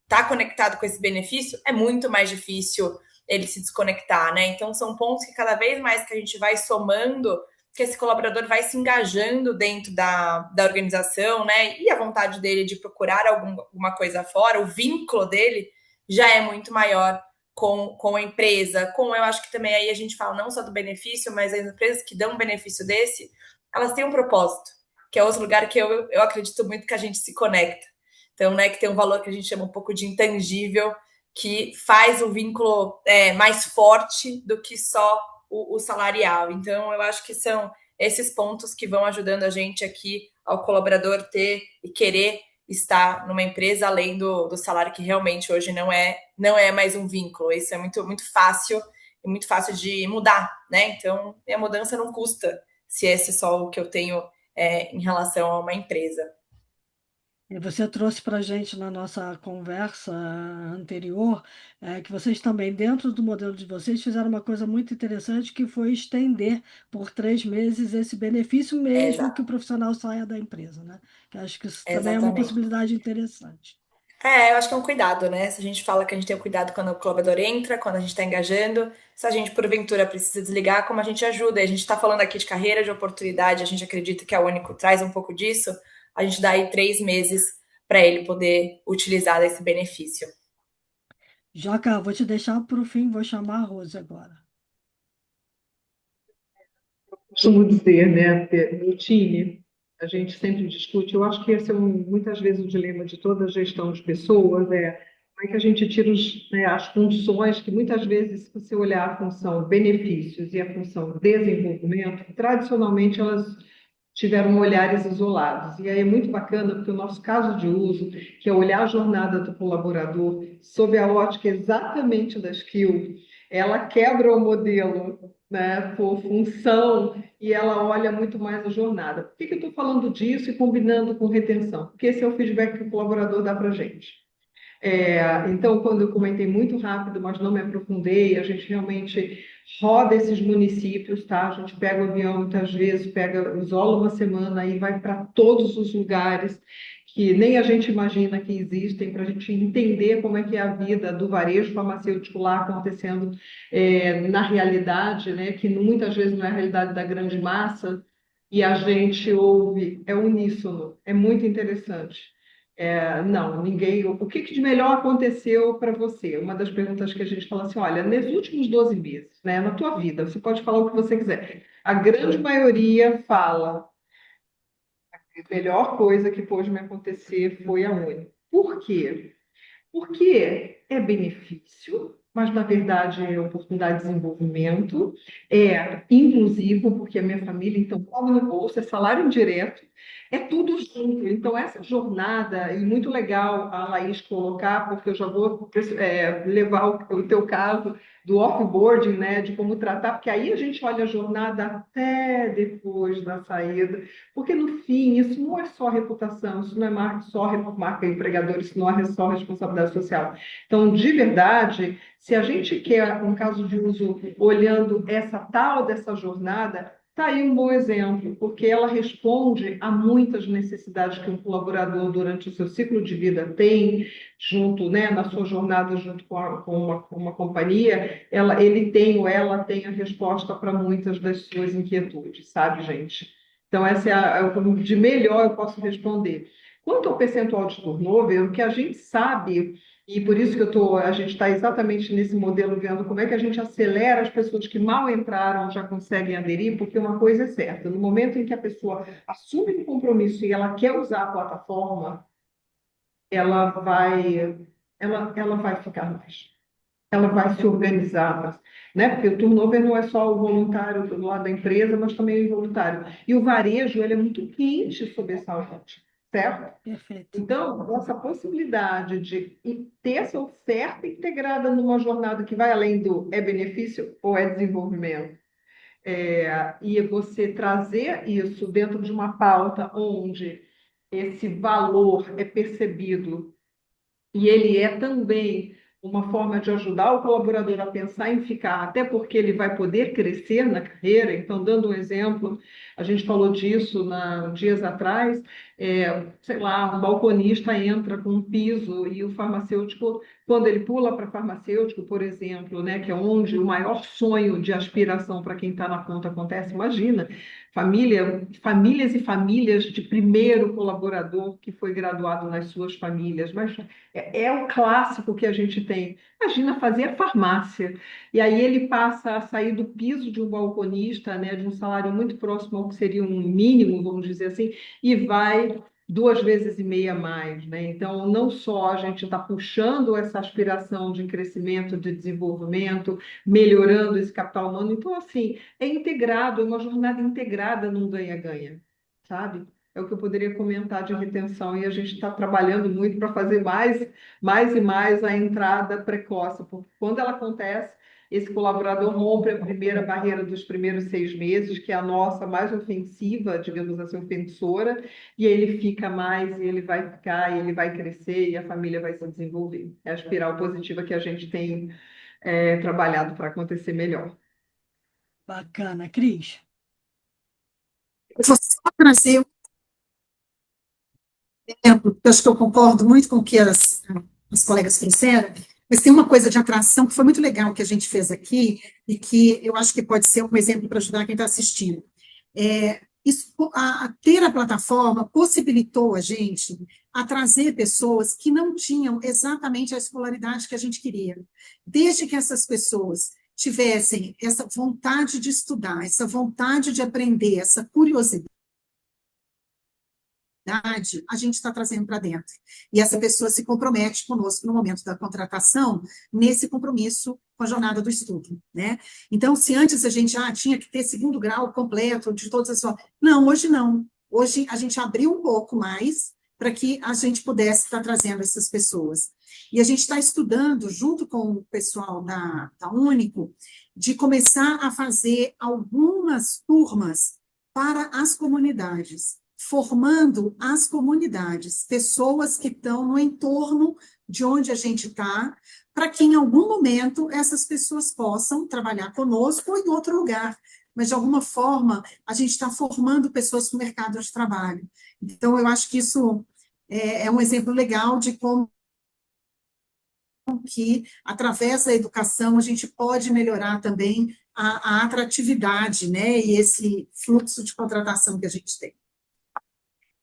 está conectado com esse benefício, é muito mais difícil ele se desconectar, né? Então são pontos que cada vez mais que a gente vai somando, que esse colaborador vai se engajando dentro da organização, né? E a vontade dele de procurar alguma coisa fora, o vínculo dele já é muito maior com a empresa. Eu acho que também aí a gente fala não só do benefício, mas as empresas que dão um benefício desse, elas têm um propósito, que é outro lugar que eu acredito muito que a gente se conecta. Então, né, que tem um valor que a gente chama um pouco de intangível, que faz o vínculo mais forte do que só o salarial. Então, eu acho que são esses pontos que vão ajudando a gente aqui, ao colaborador ter e querer estar numa empresa, além do salário, que realmente hoje não é mais um vínculo. Isso é muito, muito fácil e muito fácil de mudar, né? Então, a mudança não custa, se esse é só o que eu tenho em relação a uma empresa. E você trouxe para a gente na nossa conversa anterior que vocês também, dentro do modelo de vocês, fizeram uma coisa muito interessante que foi estender por 3 meses esse benefício, mesmo que o Exato, profissional saia da empresa, né? Que eu acho que isso também é uma exatamente. possibilidade interessante. Eu acho que é um cuidado, né? Se a gente fala que a gente tem o cuidado quando o colaborador entra, quando a gente está engajando, se a gente porventura precisa desligar, como a gente ajuda? A gente está falando aqui de carreira, de oportunidade, a gente acredita que a Único traz um pouco disso, a gente dá aí 3 meses para ele poder utilizar desse benefício. Joca, vou te deixar para o fim, vou chamar a Rose agora. Costumo dizer, né, no time, a gente sempre discute, eu acho que esse é muitas vezes o dilema de toda a gestão de pessoas, como é que a gente tira as funções, que muitas vezes, se você olhar a função benefícios e a função desenvolvimento, tradicionalmente elas tiveram olhares isolados. E aí é muito bacana, porque o nosso caso de uso, que é olhar a jornada do colaborador sob a ótica exatamente da skill, ela quebra o modelo, né, por função e ela olha muito mais a jornada. Por que eu estou falando disso e combinando com retenção? Porque esse é o feedback que o colaborador dá para a gente. Então, quando eu comentei muito rápido, mas não me aprofundei, a gente realmente roda esses municípios, tá? A gente pega o avião muitas vezes, isola uma semana e vai para todos os lugares que nem a gente imagina que existem, para a gente entender como é que é a vida do varejo farmacêutico lá acontecendo na realidade, né? Que muitas vezes não é a realidade da grande massa, e a gente ouve, é uníssono, é muito interessante. Não, ninguém. O que de melhor aconteceu para você? Uma das perguntas que a gente fala assim: olha, nos últimos 12 meses, né, na tua vida, você pode falar o que você quiser. A grande maioria fala: a melhor coisa que pôde me acontecer foi a Uni. Por quê? porque é benefício, mas na verdade é oportunidade de desenvolvimento, é inclusivo, porque a minha família, então, come no bolso, é salário indireto, é tudo junto. Então, essa jornada, e muito legal a Laís colocar, porque eu já vou levar o teu caso do offboarding, né, de como tratar, porque aí a gente olha a jornada até depois da saída, porque no fim isso não é só reputação, isso não é só marca empregador, isso não é só responsabilidade social. Então, de verdade, se a gente quer um caso de uso olhando essa tal dessa jornada, está aí um bom exemplo, porque ela responde a muitas necessidades que um colaborador durante o seu ciclo de vida tem, junto, né, na sua jornada junto com uma companhia, ele tem ou ela tem a resposta para muitas das suas inquietudes, sabe, gente? Então, essa é o de melhor eu posso responder. Quanto ao percentual de turnover, o que a gente sabe, e por isso que a gente está exatamente nesse modelo, vendo como é que a gente acelera as pessoas que mal entraram já conseguem aderir, porque uma coisa é certa, no momento em que a pessoa assume um compromisso e ela quer usar a plataforma, ela vai ficar mais. Ela vai se organizar, né? Porque o turnover não é só o voluntário do lado da empresa, mas também o involuntário. E o varejo, ele é muito quente sobre essa parte, certo? Perfeito. Então, essa possibilidade de ter essa oferta integrada numa jornada que vai além do é benefício ou é desenvolvimento, e você trazer isso dentro de uma pauta onde esse valor é percebido e ele é também uma forma de ajudar o colaborador a pensar em ficar, até porque ele vai poder crescer na carreira. Então, dando um exemplo, a gente falou disso dias atrás, sei lá, um balconista entra com um piso e o farmacêutico, quando ele pula para farmacêutico, por exemplo, né, que é onde o maior sonho de aspiração para quem está na ponta acontece, imagina, famílias e famílias de primeiro colaborador que foi graduado nas suas famílias, mas é o clássico que a gente tem. Imagina fazer a farmácia. E aí ele passa a sair do piso de um balconista, né, de um salário muito próximo ao que seria um mínimo, vamos dizer assim, e vai 2,5 vezes mais, né? Então, não só a gente está puxando essa aspiração de crescimento, de desenvolvimento, melhorando esse capital humano. Então, assim, é integrado, é uma jornada integrada num ganha-ganha, sabe? É o que eu poderia comentar de retenção, e a gente está trabalhando muito para fazer mais e mais a entrada precoce, porque quando ela acontece, esse colaborador rompe a primeira barreira dos primeiros 6 meses, que é a nossa mais ofensiva, digamos assim, ofensora, e ele fica mais, e ele vai ficar, e ele vai crescer, e a família vai se desenvolver. É a espiral positiva que a gente tem trabalhado para acontecer melhor. Bacana, Cris. Eu vou só trazer um exemplo, porque eu acho que eu concordo muito com o que as colegas trouxeram, mas tem uma coisa de atração que foi muito legal que a gente fez aqui e que eu acho que pode ser um exemplo para ajudar quem está assistindo. Ter a plataforma possibilitou a gente a trazer pessoas que não tinham exatamente a escolaridade que a gente queria. Desde que essas pessoas tivessem essa vontade de estudar, essa vontade de aprender, essa curiosidade, a gente está trazendo para dentro. E essa pessoa se compromete conosco no momento da contratação, nesse compromisso com a jornada do estudo, né? Então, se antes a gente tinha que ter segundo grau completo de todas as... Não, hoje não. Hoje a gente abriu um pouco mais para que a gente pudesse estar trazendo essas pessoas. E a gente está estudando, junto com o pessoal da Único, de começar a fazer algumas turmas para as comunidades, formando as comunidades, pessoas que estão no entorno de onde a gente está, para que em algum momento essas pessoas possam trabalhar conosco ou em outro lugar. Mas, de alguma forma, a gente está formando pessoas para o mercado de trabalho. Então, eu acho que isso é um exemplo legal de como que, através da educação, a gente pode melhorar também a atratividade, né, e esse fluxo de contratação que a gente tem.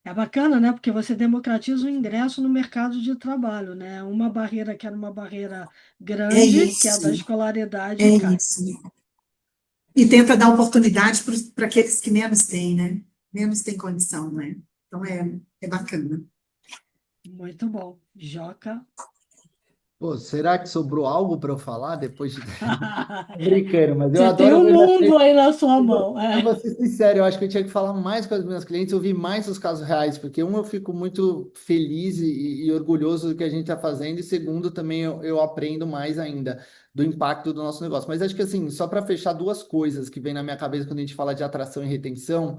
É bacana, né? Porque você democratiza o ingresso no mercado de trabalho, né? Uma barreira que era uma barreira grande, que é a da escolaridade, cai. Isso. E tenta dar oportunidade para aqueles que menos têm, né? Menos têm condição, né? Então, é bacana. Muito bom. Joca. Pô, será que sobrou algo para eu falar depois de... Tô brincando, mas eu Você tem adoro um ver. mundo aí na sua mão. Eu vou ser sincero, eu acho que eu tinha que falar mais com as minhas clientes, ouvir mais os casos reais, porque eu fico muito feliz e orgulhoso do que a gente está fazendo, e segundo, também eu aprendo mais ainda do impacto do nosso negócio. Mas acho que assim, só para fechar duas coisas que vem na minha cabeça quando a gente fala de atração e retenção,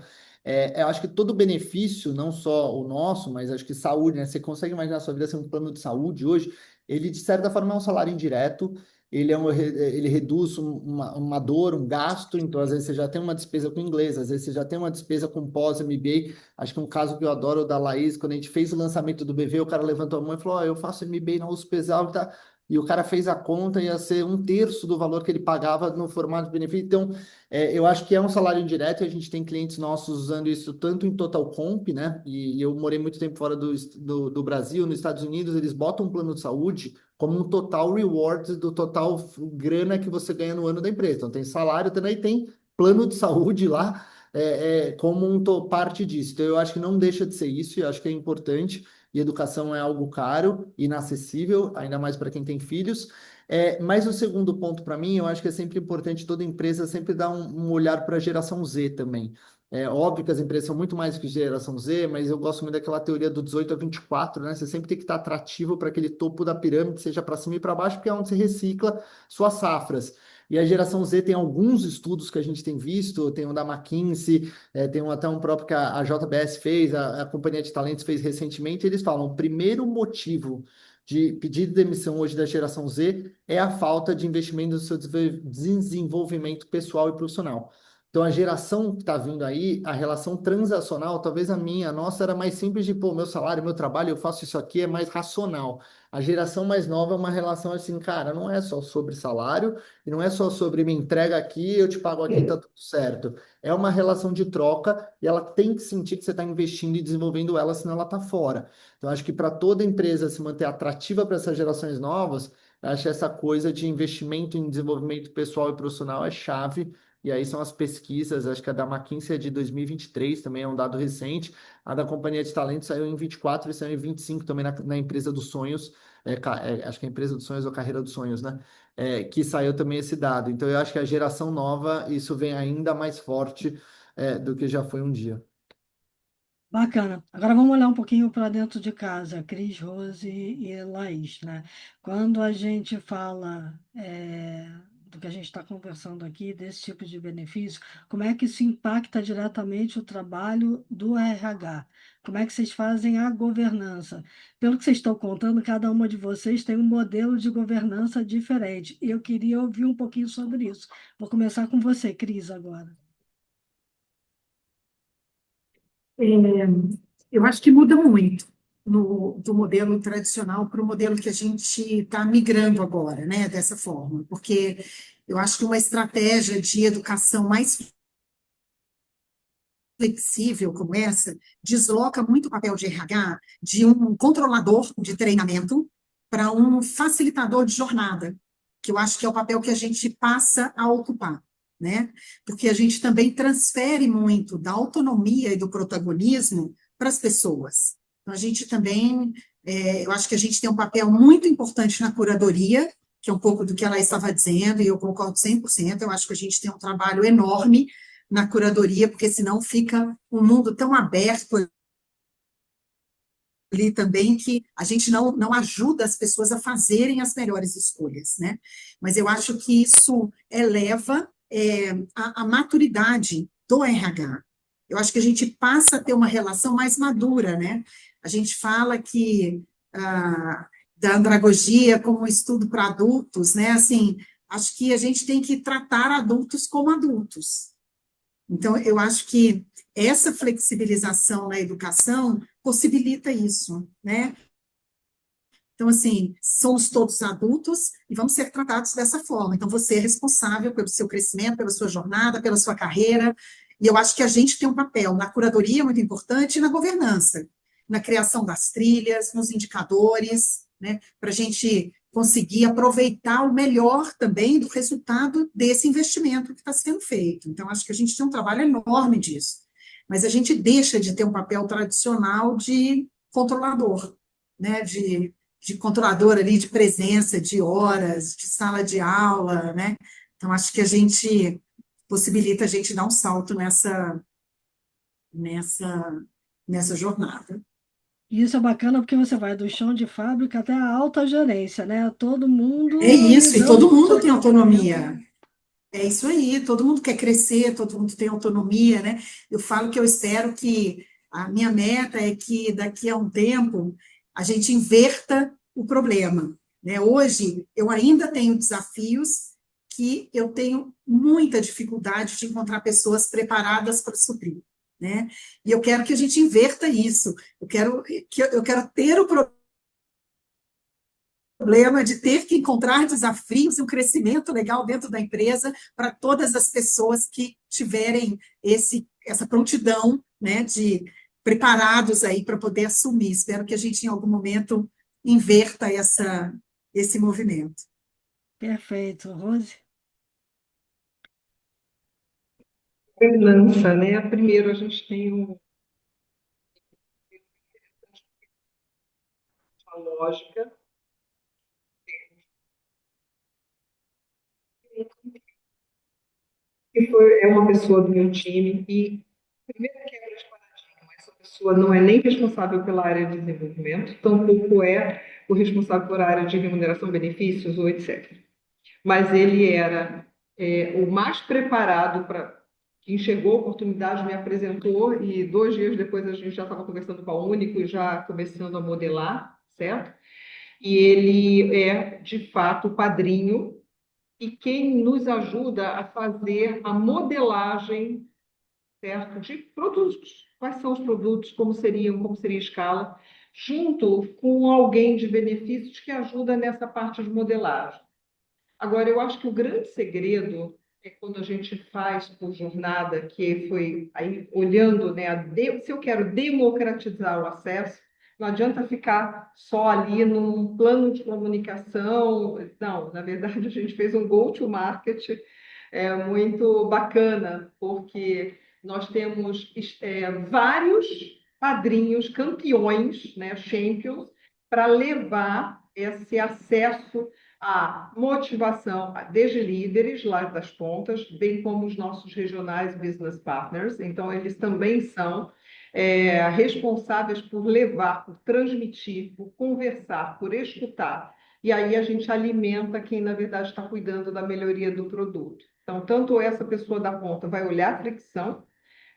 eu acho que todo benefício, não só o nosso, mas acho que saúde, né? Você consegue imaginar a sua vida ser um plano de saúde hoje, ele de certa forma é um salário indireto, ele reduz uma dor, um gasto, então às vezes você já tem uma despesa com inglês, às vezes você já tem uma despesa com pós-MBA. Acho que um caso que eu adoro é o da Laís, quando a gente fez o lançamento do BV, o cara levantou a mão e falou: "Ó, eu faço MBA na USP Exalc, tá?" E o cara fez a conta, ia ser um terço do valor que ele pagava no formato de benefício. Então, eu acho que é um salário indireto, e a gente tem clientes nossos usando isso tanto em Total Comp, né? E eu morei muito tempo fora do Brasil, nos Estados Unidos, eles botam um plano de saúde como um total reward do total grana que você ganha no ano da empresa. Então, tem salário, também tem plano de saúde lá, como parte disso. Então, eu acho que não deixa de ser isso, e eu acho que é importante, e educação é algo caro, inacessível, ainda mais para quem tem filhos. Mas o segundo ponto para mim, eu acho que é sempre importante toda empresa sempre dar um olhar para a geração Z também. É óbvio que as empresas são muito mais que geração Z, mas eu gosto muito daquela teoria do 18 a 24, né? Você sempre tem que estar atrativo para aquele topo da pirâmide, seja para cima e para baixo, porque é onde você recicla suas safras. E a geração Z tem alguns estudos que a gente tem visto, tem um da McKinsey, tem até um próprio que a JBS fez, a Companhia de Talentos fez recentemente, eles falam, o primeiro motivo de pedido de demissão hoje da geração Z é a falta de investimento no seu desenvolvimento pessoal e profissional. Então, a geração que está vindo aí, a relação transacional, talvez a minha, a nossa, era mais simples de, pô, meu salário, meu trabalho, eu faço isso aqui, é mais racional. A geração mais nova é uma relação assim, cara, não é só sobre salário, e não é só sobre me entrega aqui, eu te pago aqui, tá tudo certo. É uma relação de troca, e ela tem que sentir que você está investindo e desenvolvendo ela, senão ela está fora. Então, acho que para toda empresa se manter atrativa para essas gerações novas, acho que essa coisa de investimento em desenvolvimento pessoal e profissional é chave. E aí são as pesquisas, acho que a da McKinsey é de 2023, também é um dado recente. A da Companhia de Talentos saiu em 24 e saiu em 25 também na Empresa dos Sonhos. Acho que é a Empresa dos Sonhos ou Carreira dos Sonhos, né? Que saiu também esse dado. Então eu acho que a geração nova, isso vem ainda mais forte, do que já foi um dia. Bacana. Agora vamos olhar um pouquinho para dentro de casa, Cris, Rose e Laís, né? Quando a gente fala do que a gente está conversando aqui, desse tipo de benefício, como é que isso impacta diretamente o trabalho do RH? Como é que vocês fazem a governança? Pelo que vocês estão contando, cada uma de vocês tem um modelo de governança diferente. E eu queria ouvir um pouquinho sobre isso. Vou começar com você, Cris, agora. É, eu acho que muda muito do modelo tradicional para o modelo que a gente está migrando agora, né, dessa forma, porque eu acho que uma estratégia de educação mais flexível como essa desloca muito o papel de RH de um controlador de treinamento para um facilitador de jornada, que eu acho que é o papel que a gente passa a ocupar, né? Porque a gente também transfere muito da autonomia e do protagonismo para as pessoas. Então, a gente também, eu acho que a gente tem um papel muito importante na curadoria, que é um pouco do que ela estava dizendo, e eu concordo 100%. Eu acho que a gente tem um trabalho enorme na curadoria, porque senão fica um mundo tão aberto ali também que a gente não ajuda as pessoas a fazerem as melhores escolhas, né? Mas eu acho que isso eleva a maturidade do RH. Eu acho que a gente passa a ter uma relação mais madura, né? A gente fala que da andragogia como um estudo para adultos, né? Assim, acho que a gente tem que tratar adultos como adultos. Então, eu acho que essa flexibilização na educação possibilita isso, né? Então, assim, somos todos adultos e vamos ser tratados dessa forma. Então, você é responsável pelo seu crescimento, pela sua jornada, pela sua carreira. E eu acho que a gente tem um papel na curadoria muito importante e na governança, na criação das trilhas, nos indicadores, né? Para a gente conseguir aproveitar o melhor também do resultado desse investimento que está sendo feito. Então, acho que a gente tem um trabalho enorme disso. Mas a gente deixa de ter um papel tradicional de controlador, né? De de controlador ali de presença, de horas, de sala de aula, né? Então, acho que a gente possibilita a gente dar um salto nessa, nessa jornada. E isso é bacana porque você vai do chão de fábrica até a alta gerência, né? Todo mundo É isso, e lidando todo com mundo tem desenvolvimento. autonomia. É isso aí, todo mundo quer crescer, todo mundo tem autonomia, né? Eu falo que eu espero que a minha meta é que daqui a um tempo a gente inverta o problema, né? Hoje eu ainda tenho desafios que eu tenho muita dificuldade de encontrar pessoas preparadas para suprir, né? E eu quero que a gente inverta isso. Eu quero ter o problema de ter que encontrar desafios e um crescimento legal dentro da empresa para todas as pessoas que tiverem essa prontidão, né, de preparados aí para poder assumir. Espero que a gente, em algum momento, inverta esse movimento. Perfeito, Rose. Governança, né? Primeiro, a gente tem uma lógica, que é uma pessoa do meu time, e primeiro quebra de paradigma, essa pessoa não é nem responsável pela área de desenvolvimento, tampouco é o responsável por área de remuneração, benefícios ou etc. Mas ele era o mais preparado para que enxergou a oportunidade, me apresentou, e 2 dias depois a gente já estava conversando com a Único e já começando a modelar, certo? E ele é, de fato, o padrinho e quem nos ajuda a fazer a modelagem, certo, de produtos. Quais são os produtos, como seria a escala, junto com alguém de benefícios que ajuda nessa parte de modelagem. Agora, eu acho que o grande segredo é quando a gente faz por jornada, que foi aí olhando, né, se eu quero democratizar o acesso, não adianta ficar só ali num plano de comunicação. Não, na verdade, a gente fez um go-to-market muito bacana, porque nós temos vários padrinhos, campeões, né, champions, para levar esse acesso a motivação desde líderes lá das pontas, bem como os nossos regionais business partners. Então, eles também são responsáveis por levar, por transmitir, por conversar, por escutar. E aí a gente alimenta quem, na verdade, está cuidando da melhoria do produto. Então, tanto essa pessoa da ponta vai olhar a fricção,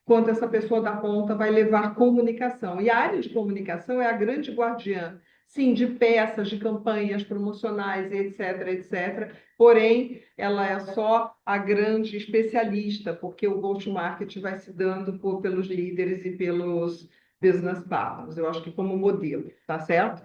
quanto essa pessoa da ponta vai levar comunicação. E a área de comunicação é a grande guardiã, sim, de peças, de campanhas promocionais, etc, etc. Porém, ela é só a grande especialista, porque o go-to-market vai se dando pelos líderes e pelos business partners. Eu acho que como modelo, tá certo?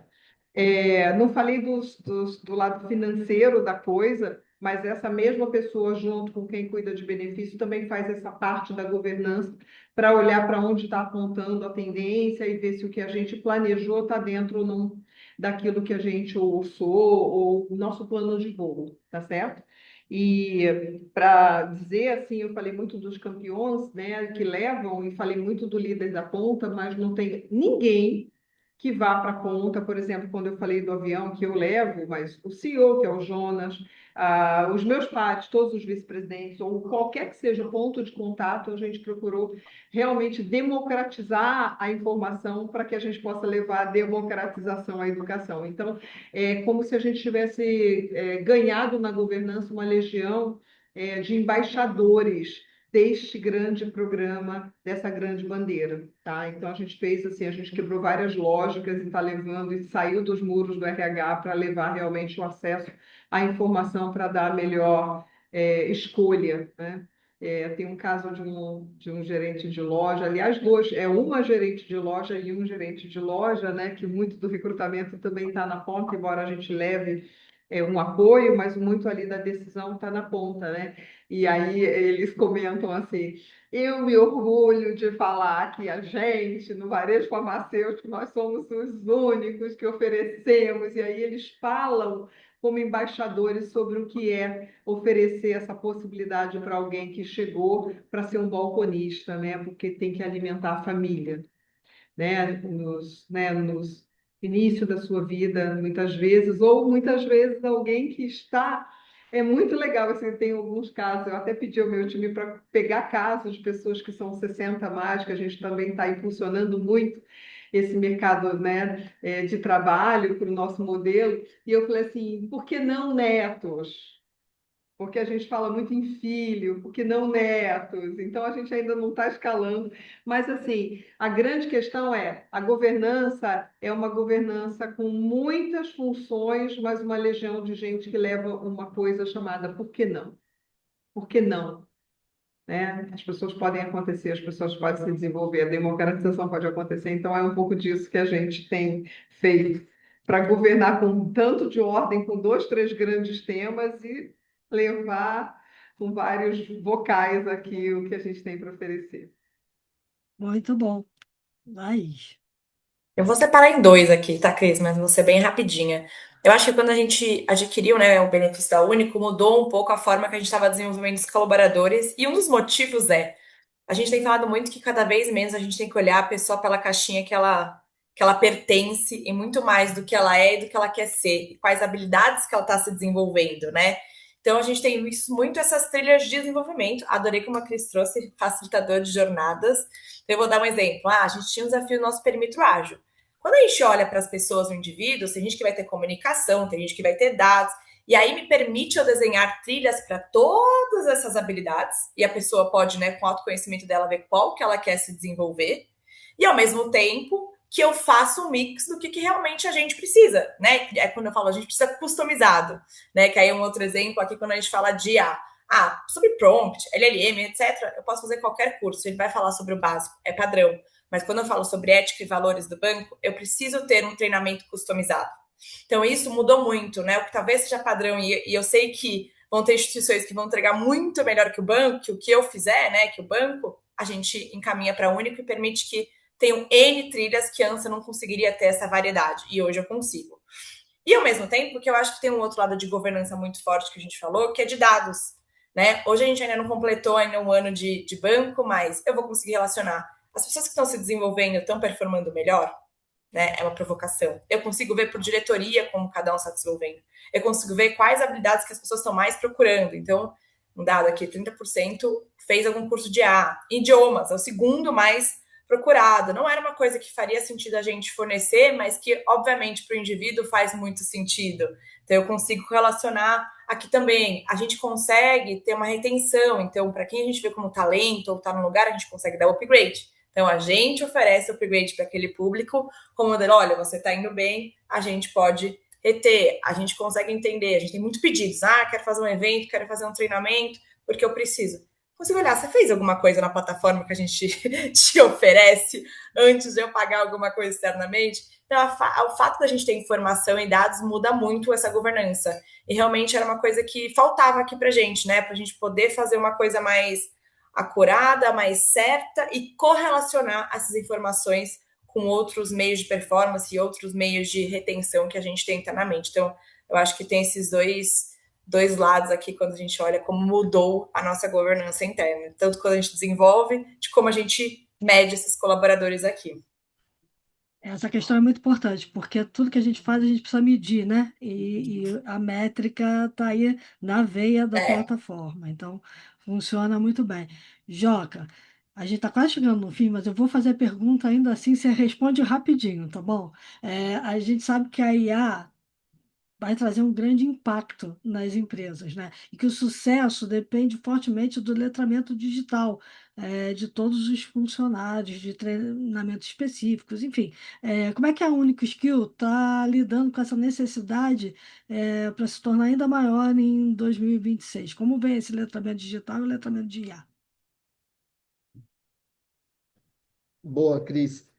Não falei do lado financeiro da coisa, mas essa mesma pessoa, junto com quem cuida de benefício, também faz essa parte da governança para olhar para onde está apontando a tendência e ver se o que a gente planejou está dentro ou não daquilo que a gente ouçou ou o nosso plano de voo, tá certo? E para dizer assim, eu falei muito dos campeões, né, que levam, e falei muito do líder da ponta, mas não tem ninguém que vá para a ponta, por exemplo, quando eu falei do avião que eu levo, mas o CEO, que é o Jonas, os meus pares, todos os vice-presidentes, ou qualquer que seja o ponto de contato, a gente procurou realmente democratizar a informação para que a gente possa levar a democratização à educação. Então, é como se a gente tivesse ganhado na governança uma legião de embaixadores deste grande programa, dessa grande bandeira, tá? Então a gente fez assim, a gente quebrou várias lógicas e está levando e saiu dos muros do RH para levar realmente o acesso à informação para dar a melhor escolha, né? Tem um caso de um gerente de loja, aliás, uma gerente de loja e um gerente de loja, né? Que muito do recrutamento também está na ponta, embora a gente leve um apoio, mas muito ali da decisão está na ponta, né? E aí eles comentam assim: eu me orgulho de falar que a gente, no varejo farmacêutico, nós somos os únicos que oferecemos, e aí eles falam como embaixadores sobre o que é oferecer essa possibilidade para alguém que chegou para ser um balconista, né? Porque tem que alimentar a família, né? Nos início da sua vida, muitas vezes, ou muitas vezes alguém que está. É muito legal, assim, tem alguns casos, eu até pedi ao meu time para pegar casos de pessoas que são 60 a mais, que a gente também está impulsionando muito esse mercado, né, de trabalho para o nosso modelo, e eu falei assim, por que não netos? Porque a gente fala muito em filho, porque não netos, então a gente ainda não está escalando. Mas, assim, a grande questão é: a governança é uma governança com muitas funções, mas uma legião de gente que leva uma coisa chamada por que não? Por que não? Né? As pessoas podem acontecer, as pessoas podem se desenvolver, a democratização pode acontecer, então é um pouco disso que a gente tem feito para governar com tanto de ordem, com dois, três grandes temas e levar com vários vocais aqui o que a gente tem para oferecer. Muito bom. Aí. Eu vou separar em dois aqui, tá, Cris? Mas vou ser bem rapidinha. Eu acho que quando a gente adquiriu, né, o benefício da Único, mudou um pouco a forma que a gente estava desenvolvendo os colaboradores. E um dos motivos é, a gente tem falado muito que cada vez menos a gente tem que olhar a pessoa pela caixinha que ela pertence e muito mais do que ela é e do que ela quer ser, e quais habilidades que ela está se desenvolvendo, né? Então a gente tem visto muito essas trilhas de desenvolvimento. Adorei como a Cris trouxe facilitador de jornadas. Eu vou dar um exemplo. A gente tinha um desafio no nosso perímetro ágil. Quando a gente olha para as pessoas, o indivíduo, tem gente que vai ter comunicação, tem gente que vai ter dados, e aí me permite eu desenhar trilhas para todas essas habilidades, e a pessoa pode, né, com o autoconhecimento dela, ver qual que ela quer se desenvolver, e ao mesmo tempo que eu faço um mix do que realmente a gente precisa, né? É quando eu falo, a gente precisa customizado, né? Que aí é um outro exemplo aqui quando a gente fala de sobre prompt, LLM, etc. Eu posso fazer qualquer curso, ele vai falar sobre o básico, é padrão. Mas quando eu falo sobre ética e valores do banco, eu preciso ter um treinamento customizado. Então, isso mudou muito, né? O que talvez seja padrão, e eu sei que vão ter instituições que vão entregar muito melhor que o banco, que o que eu fizer, né? Que o banco, a gente encaminha para único e permite que tenham N trilhas que antes eu não conseguiria ter essa variedade, e hoje eu consigo. E ao mesmo tempo que eu acho que tem um outro lado de governança muito forte que a gente falou, que é de dados. Né? Hoje a gente ainda não completou ainda um ano de banco, mas eu vou conseguir relacionar. As pessoas que estão se desenvolvendo estão performando melhor? Né? É uma provocação. Eu consigo ver por diretoria como cada um está desenvolvendo. Eu consigo ver quais habilidades que as pessoas estão mais procurando. Então, um dado aqui, 30% fez algum curso de idiomas, é o segundo mais procurado. Não era uma coisa que faria sentido a gente fornecer, mas que, obviamente, para o indivíduo faz muito sentido. Então, eu consigo relacionar aqui também. A gente consegue ter uma retenção. Então, para quem a gente vê como talento ou está no lugar, a gente consegue dar upgrade. Então, a gente oferece upgrade para aquele público, como modelo, olha, você está indo bem, a gente pode reter, a gente consegue entender, a gente tem muitos pedidos, quero fazer um evento, quero fazer um treinamento, porque eu preciso. Consigo olhar, você fez alguma coisa na plataforma que a gente te oferece antes de eu pagar alguma coisa externamente? Então, o fato da gente ter informação e dados muda muito essa governança. E realmente era uma coisa que faltava aqui para a gente, né? Para a gente poder fazer uma coisa mais acurada, mais certa e correlacionar essas informações com outros meios de performance e outros meios de retenção que a gente tem internamente. Então, eu acho que tem esses dois lados aqui quando a gente olha como mudou a nossa governança interna, tanto quando a gente desenvolve, de como a gente mede esses colaboradores aqui. Essa questão é muito importante, porque tudo que a gente faz, a gente precisa medir, né? E a métrica está aí na veia da plataforma. Então, funciona muito bem. Joca, a gente está quase chegando no fim, mas eu vou fazer a pergunta ainda assim, você responde rapidinho, tá bom? A gente sabe que a IA vai trazer um grande impacto nas empresas, né? E que o sucesso depende fortemente do letramento digital, de todos os funcionários, de treinamentos específicos, enfim. Como é que a Único Skill está lidando com essa necessidade para se tornar ainda maior em 2026? Como vem esse letramento digital e o letramento de IA? Boa, Cris.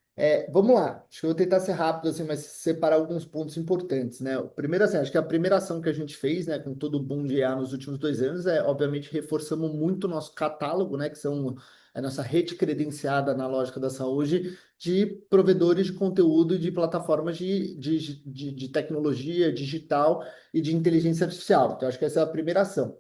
Vamos lá. Acho que eu vou tentar ser rápido, assim, mas separar alguns pontos importantes, né? Primeiro, assim, acho que a primeira ação que a gente fez, né, com todo o boom de IA nos últimos 2 anos, obviamente, reforçamos muito o nosso catálogo, né, que são a nossa rede credenciada na lógica da saúde, de provedores de conteúdo e de plataformas de tecnologia digital e de inteligência artificial. Então, acho que essa é a primeira ação.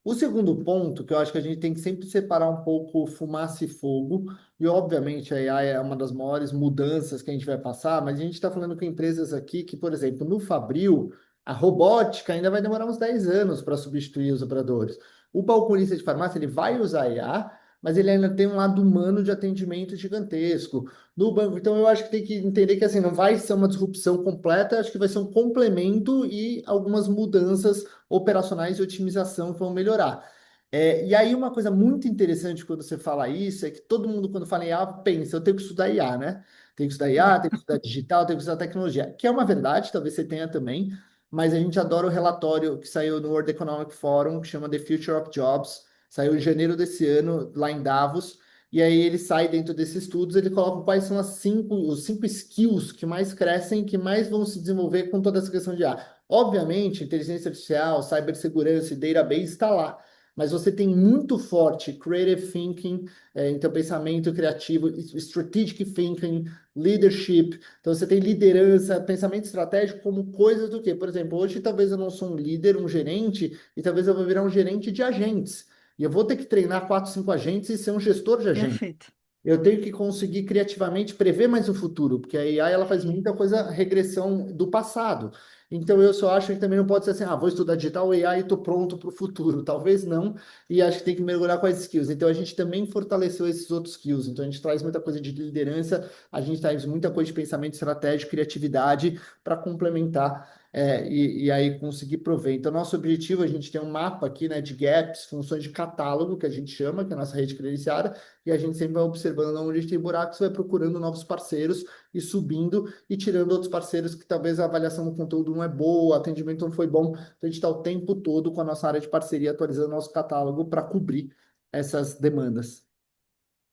O segundo ponto, que eu acho que a gente tem que sempre separar um pouco fumaça e fogo, e obviamente a AI é uma das maiores mudanças que a gente vai passar, mas a gente está falando com empresas aqui que, por exemplo, no Fabril, a robótica ainda vai demorar uns 10 anos para substituir os operadores. O balconista de farmácia, ele vai usar IA, mas ele ainda tem um lado humano de atendimento gigantesco. No banco, então eu acho que tem que entender que assim, não vai ser uma disrupção completa, acho que vai ser um complemento e algumas mudanças operacionais e otimização que vão melhorar. E aí, uma coisa muito interessante quando você fala isso é que todo mundo, quando fala em IA, pensa, eu tenho que estudar IA, né? Tenho que estudar IA, tenho que estudar digital, tenho que estudar tecnologia, que é uma verdade, talvez você tenha também, mas a gente adora o relatório que saiu no World Economic Forum, que chama The Future of Jobs, saiu em janeiro desse ano, lá em Davos, e aí ele sai dentro desses estudos, ele coloca quais são os cinco skills que mais crescem, que mais vão se desenvolver com toda essa questão de IA. Obviamente, inteligência artificial, cibersegurança e database está lá, mas você tem muito forte creative thinking, então pensamento criativo, strategic thinking, leadership. Então você tem liderança, pensamento estratégico como coisas do quê? Por exemplo, hoje talvez eu não sou um líder, um gerente, e talvez eu vou virar um gerente de agentes. E eu vou ter que treinar 4, 5 agentes e ser um gestor de agentes. Perfeito. Eu tenho que conseguir criativamente prever mais o futuro, porque a AI ela faz muita coisa regressão do passado. Então eu só acho que também não pode ser assim, vou estudar digital AI e estou pronto para o futuro. Talvez não, e acho que tem que mergulhar com as skills. Então a gente também fortaleceu esses outros skills. Então a gente traz muita coisa de liderança, a gente traz muita coisa de pensamento estratégico, criatividade para complementar e aí conseguir prover. Então, nosso objetivo, a gente tem um mapa aqui, né, de gaps, funções de catálogo, que a gente chama, que é a nossa rede credenciada, e a gente sempre vai observando onde a gente tem buracos, vai procurando novos parceiros e subindo e tirando outros parceiros que talvez a avaliação do conteúdo não é boa, o atendimento não foi bom. Então, a gente está o tempo todo com a nossa área de parceria atualizando nosso catálogo para cobrir essas demandas.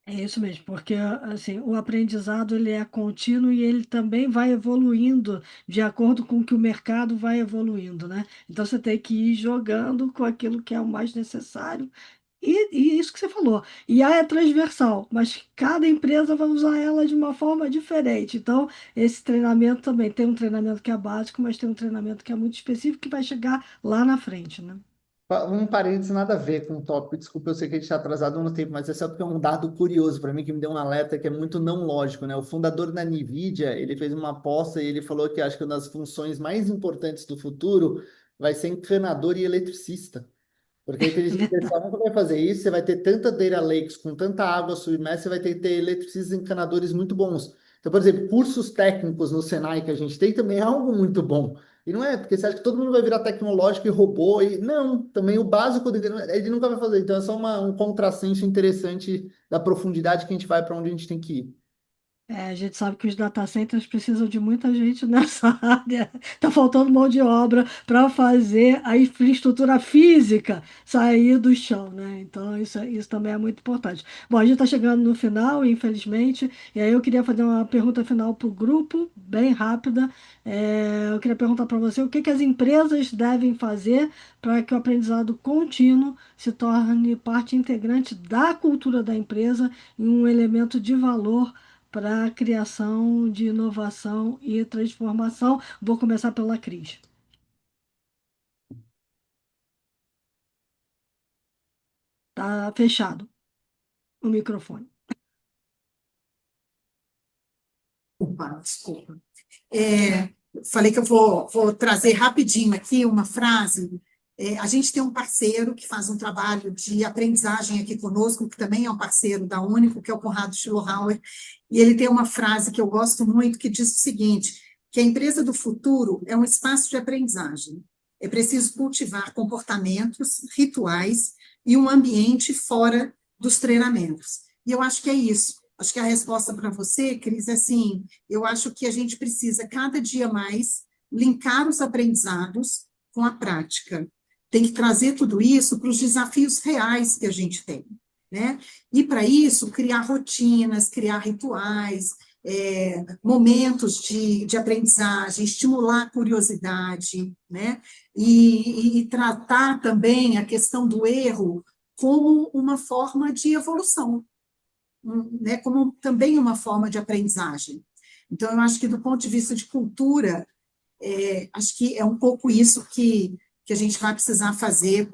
É isso mesmo, porque assim, o aprendizado ele é contínuo e ele também vai evoluindo de acordo com o que o mercado vai evoluindo, né? Então você tem que ir jogando com aquilo que é o mais necessário. E isso que você falou, IA é transversal, mas cada empresa vai usar ela de uma forma diferente. Então, esse treinamento também tem um treinamento que é básico, mas tem um treinamento que é muito específico que vai chegar lá na frente, né? Um parênteses nada a ver com o tópico, desculpa, eu sei que a gente está atrasado no tempo, mas é só porque é um dado curioso para mim que me deu um alerta que é muito não lógico, né? O fundador da NVIDIA, ele fez uma aposta e ele falou que acho que uma das funções mais importantes do futuro vai ser encanador e eletricista. Porque a inteligência artificial nunca vai fazer isso, você vai ter tanta data lakes com tanta água submersa, você vai ter que ter eletricistas encanadores muito bons. Então, por exemplo, cursos técnicos no Senai que a gente tem também é algo muito bom. E não é porque você acha que todo mundo vai virar tecnológico e robô, e não, também o básico dele, ele nunca vai fazer. Então é só um contrassenso interessante da profundidade que a gente vai para onde a gente tem que ir. A gente sabe que os data centers precisam de muita gente nessa área. Está faltando mão de obra para fazer a infraestrutura física sair do chão, né? Então, isso também é muito importante. Bom, a gente está chegando no final, infelizmente, e aí eu queria fazer uma pergunta final para o grupo, bem rápida. Eu queria perguntar para você o que que as empresas devem fazer para que o aprendizado contínuo se torne parte integrante da cultura da empresa e um elemento de valor para a criação de inovação e transformação. Vou começar pela Cris. Tá fechado o microfone. Opa, desculpa. Falei que eu vou trazer rapidinho aqui uma frase. A gente tem um parceiro que faz um trabalho de aprendizagem aqui conosco, que também é um parceiro da Único, que é o Conrado Schlohauer, e ele tem uma frase que eu gosto muito, que diz o seguinte, que a empresa do futuro é um espaço de aprendizagem. É preciso cultivar comportamentos, rituais e um ambiente fora dos treinamentos. E eu acho que é isso. Acho que a resposta para você, Cris, é assim, eu acho que a gente precisa cada dia mais linkar os aprendizados com a prática. Tem que trazer tudo isso para os desafios reais que a gente tem, né? E para isso, criar rotinas, criar rituais, momentos de aprendizagem, estimular a curiosidade, né? E tratar também a questão do erro como uma forma de evolução, né, como também uma forma de aprendizagem. Então, eu acho que, do ponto de vista de cultura, acho que é um pouco isso que a gente vai precisar fazer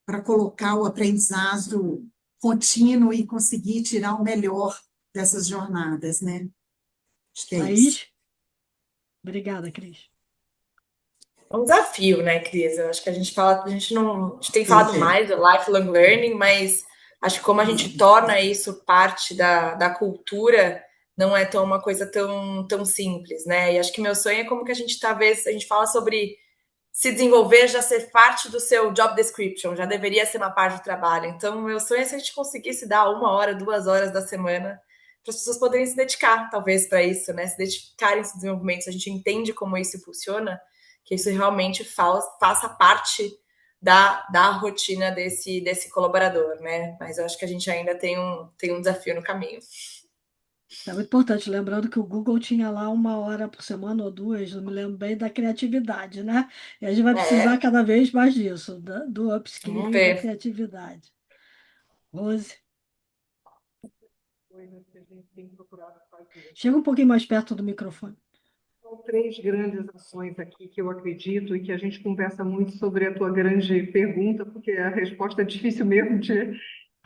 para colocar o aprendizado contínuo e conseguir tirar o melhor dessas jornadas, né? Acho que é isso. Thaís? Obrigada, Cris. É um desafio, né, Cris? Eu acho que a gente fala, a gente não, a gente tem Pois falado é. mais do lifelong learning, mas acho que como a gente torna isso parte da cultura, não é tão uma coisa tão simples, né? E acho que meu sonho é como que a gente talvez a gente fala sobre se desenvolver já ser parte do seu job description, já deveria ser uma parte do trabalho. Então, meu sonho é se a gente conseguisse dar 1 hora, 2 horas da semana para as pessoas poderem se dedicar, talvez, para isso, né? Se dedicarem a esse desenvolvimento, se a gente entende como isso funciona, que isso realmente faça parte da rotina desse colaborador, né? Mas eu acho que a gente ainda tem um desafio no caminho. É muito importante, lembrando que o Google tinha lá 1 hora por semana ou 2, não me lembro bem, da criatividade, né? E a gente vai precisar É, cada vez mais disso, do vamos upskilling e da ver. criatividade. Rose, Coisas que a gente tem procurado fazer. chega um pouquinho mais perto do microfone. São três grandes ações aqui que eu acredito e que a gente conversa muito sobre a tua grande pergunta, porque a resposta é difícil mesmo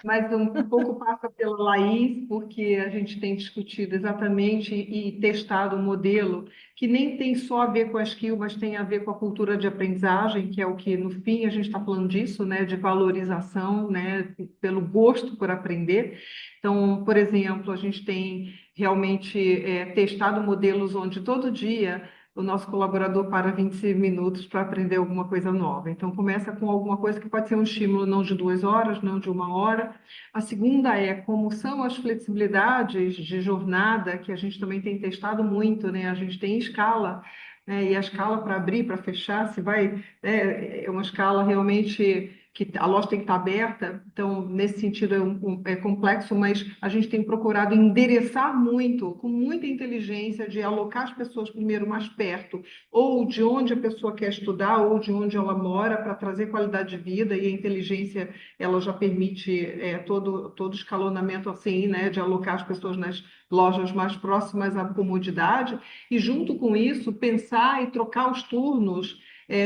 mas um pouco passa pela Laís, porque a gente tem discutido exatamente e testado um modelo que nem tem só a ver com a skill, mas tem a ver com a cultura de aprendizagem, que é o que, no fim, a gente está falando disso, né, de valorização, né, pelo gosto por aprender. Então, por exemplo, a gente tem realmente testado modelos onde todo dia o nosso colaborador para 25 minutos para aprender alguma coisa nova. Então, começa com alguma coisa que pode ser um estímulo não de 2 horas, não de 1 hora. A segunda é como são as flexibilidades de jornada, que a gente também tem testado muito, né? A gente tem escala, né? E a escala para abrir, para fechar, se vai, né? É uma escala realmente que a loja tem que estar aberta, então nesse sentido é complexo, mas a gente tem procurado endereçar muito, com muita inteligência, de alocar as pessoas primeiro mais perto, ou de onde a pessoa quer estudar, ou de onde ela mora, para trazer qualidade de vida, e a inteligência ela já permite todo escalonamento assim, né, de alocar as pessoas nas lojas mais próximas à comodidade, e junto com isso pensar e trocar os turnos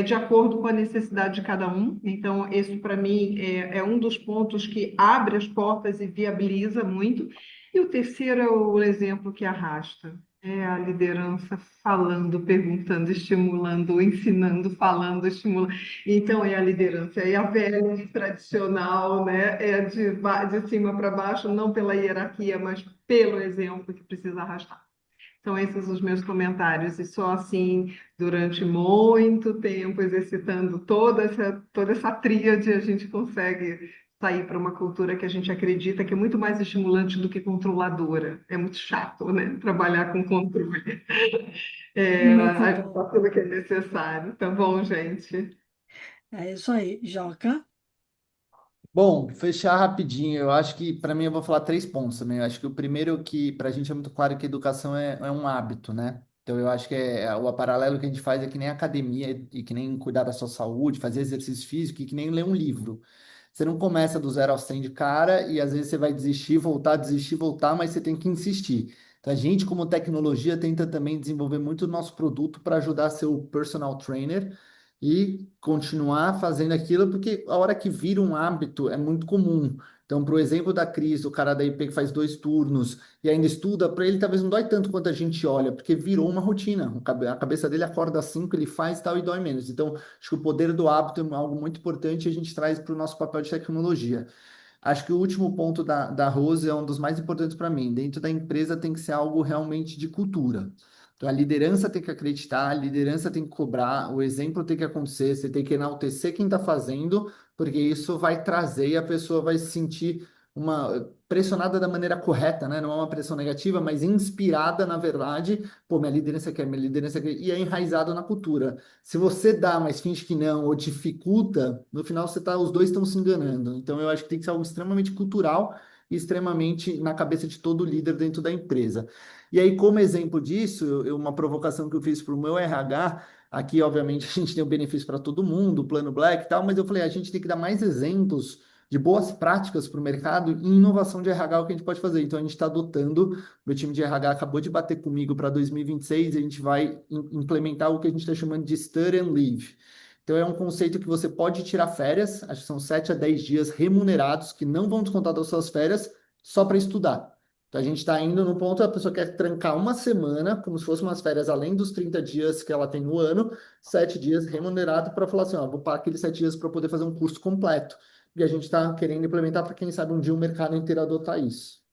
de acordo com a necessidade de cada um. Então, esse, para mim, é um dos pontos que abre as portas e viabiliza muito. E o terceiro é o exemplo que arrasta. É a liderança falando, perguntando, estimulando, ensinando, falando, estimulando. Então, é a liderança, é a velha tradicional, né? É de cima para baixo, não pela hierarquia, mas pelo exemplo que precisa arrastar. Então, esses são os meus comentários. E só assim, durante muito tempo, exercitando toda essa tríade, a gente consegue sair para uma cultura que a gente acredita que é muito mais estimulante do que controladora. É muito chato, né? Trabalhar com controle. Muito A gente bom. faz tudo que é necessário. Tá bom, gente? É isso aí. Joca? Bom, fechar rapidinho. Eu acho que, para mim, eu vou falar 3 pontos também. Eu acho que o primeiro que, para a gente, é muito claro que educação é um hábito, né? Então, eu acho que o paralelo que a gente faz é que nem academia e que nem cuidar da sua saúde, fazer exercício físico e que nem ler um livro. Você não começa do 0 ao 100 de cara e às vezes você vai desistir, voltar, mas você tem que insistir. Então, a gente, como tecnologia, tenta também desenvolver muito o nosso produto para ajudar a ser o personal trainer e continuar fazendo aquilo, porque a hora que vira um hábito é muito comum. Então, para o exemplo da Cris, o cara da IP que faz 2 turnos e ainda estuda, para ele talvez não dói tanto quanto a gente olha, porque virou uma rotina. A cabeça dele acorda às 5, ele faz tal e dói menos. Então, acho que o poder do hábito é algo muito importante e a gente traz para o nosso papel de tecnologia. Acho que o último ponto da Rose é um dos mais importantes para mim. Dentro da empresa tem que ser algo realmente de cultura. Então, a liderança tem que acreditar, a liderança tem que cobrar, o exemplo tem que acontecer, você tem que enaltecer quem está fazendo, porque isso vai trazer e a pessoa vai se sentir pressionada da maneira correta, né? Não é uma pressão negativa, mas inspirada, na verdade. Pô, minha liderança quer, e é enraizado na cultura. Se você dá, mas finge que não, ou dificulta, no final os dois estão se enganando. Então, eu acho que tem que ser algo extremamente cultural e extremamente na cabeça de todo líder dentro da empresa. E aí, como exemplo disso, uma provocação que eu fiz para o meu RH, aqui, obviamente, a gente tem o benefício para todo mundo, o plano Black e tal, mas eu falei, a gente tem que dar mais exemplos de boas práticas para o mercado e inovação de RH, o que a gente pode fazer. Então, a gente está adotando, meu time de RH acabou de bater comigo para 2026, a gente vai implementar o que a gente está chamando de Study and Leave. Então, é um conceito que você pode tirar férias, acho que são 7 a 10 dias remunerados, que não vão descontar das suas férias, só para estudar. Então, a gente está indo no ponto, a pessoa quer trancar uma semana, como se fosse umas férias além dos 30 dias que ela tem no ano, 7 dias remunerado para falar assim, ó, vou pagar aqueles 7 dias para poder fazer um curso completo. E a gente está querendo implementar para quem sabe um dia o mercado inteiro adotar isso.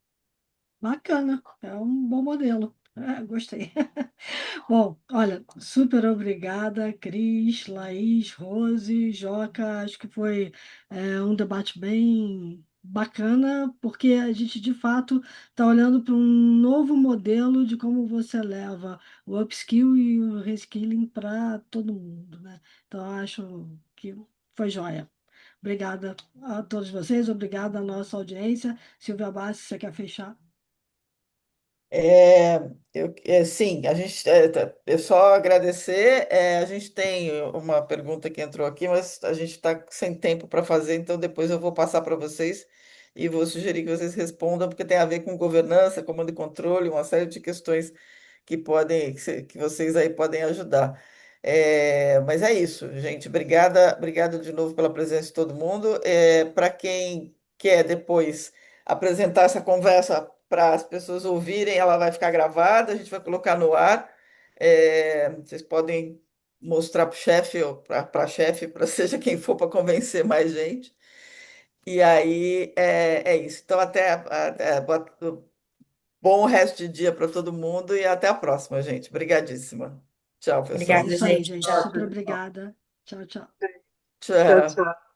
Bacana, é um bom modelo. Gostei. Bom, olha, super obrigada, Cris, Laís, Rose, Joca. Acho que foi um debate bem bacana, porque a gente de fato está olhando para um novo modelo de como você leva o upskill e o reskilling para todo mundo, né? Então, acho que foi joia. Obrigada a todos vocês, obrigada à nossa audiência. Silvia Bassi, você quer fechar? Sim, a gente é só agradecer. A gente tem uma pergunta que entrou aqui, mas a gente está sem tempo para fazer, então depois eu vou passar para vocês e vou sugerir que vocês respondam, porque tem a ver com governança, comando e controle, uma série de questões que podem, que vocês aí podem ajudar. Mas é isso, gente. Obrigada de novo pela presença de todo mundo. Para quem quer depois apresentar essa conversa para as pessoas ouvirem, ela vai ficar gravada, a gente vai colocar no ar. Vocês podem mostrar para o chefe ou para a chefe, para seja quem for, para convencer mais gente. E aí é isso. Então, bom resto de dia para todo mundo e até a próxima, gente. Obrigadíssima. Tchau, É pessoal. Obrigada, isso aí, gente. gente. Tchau. Super obrigada. Tchau, tchau. Tchau, Tchau. tchau.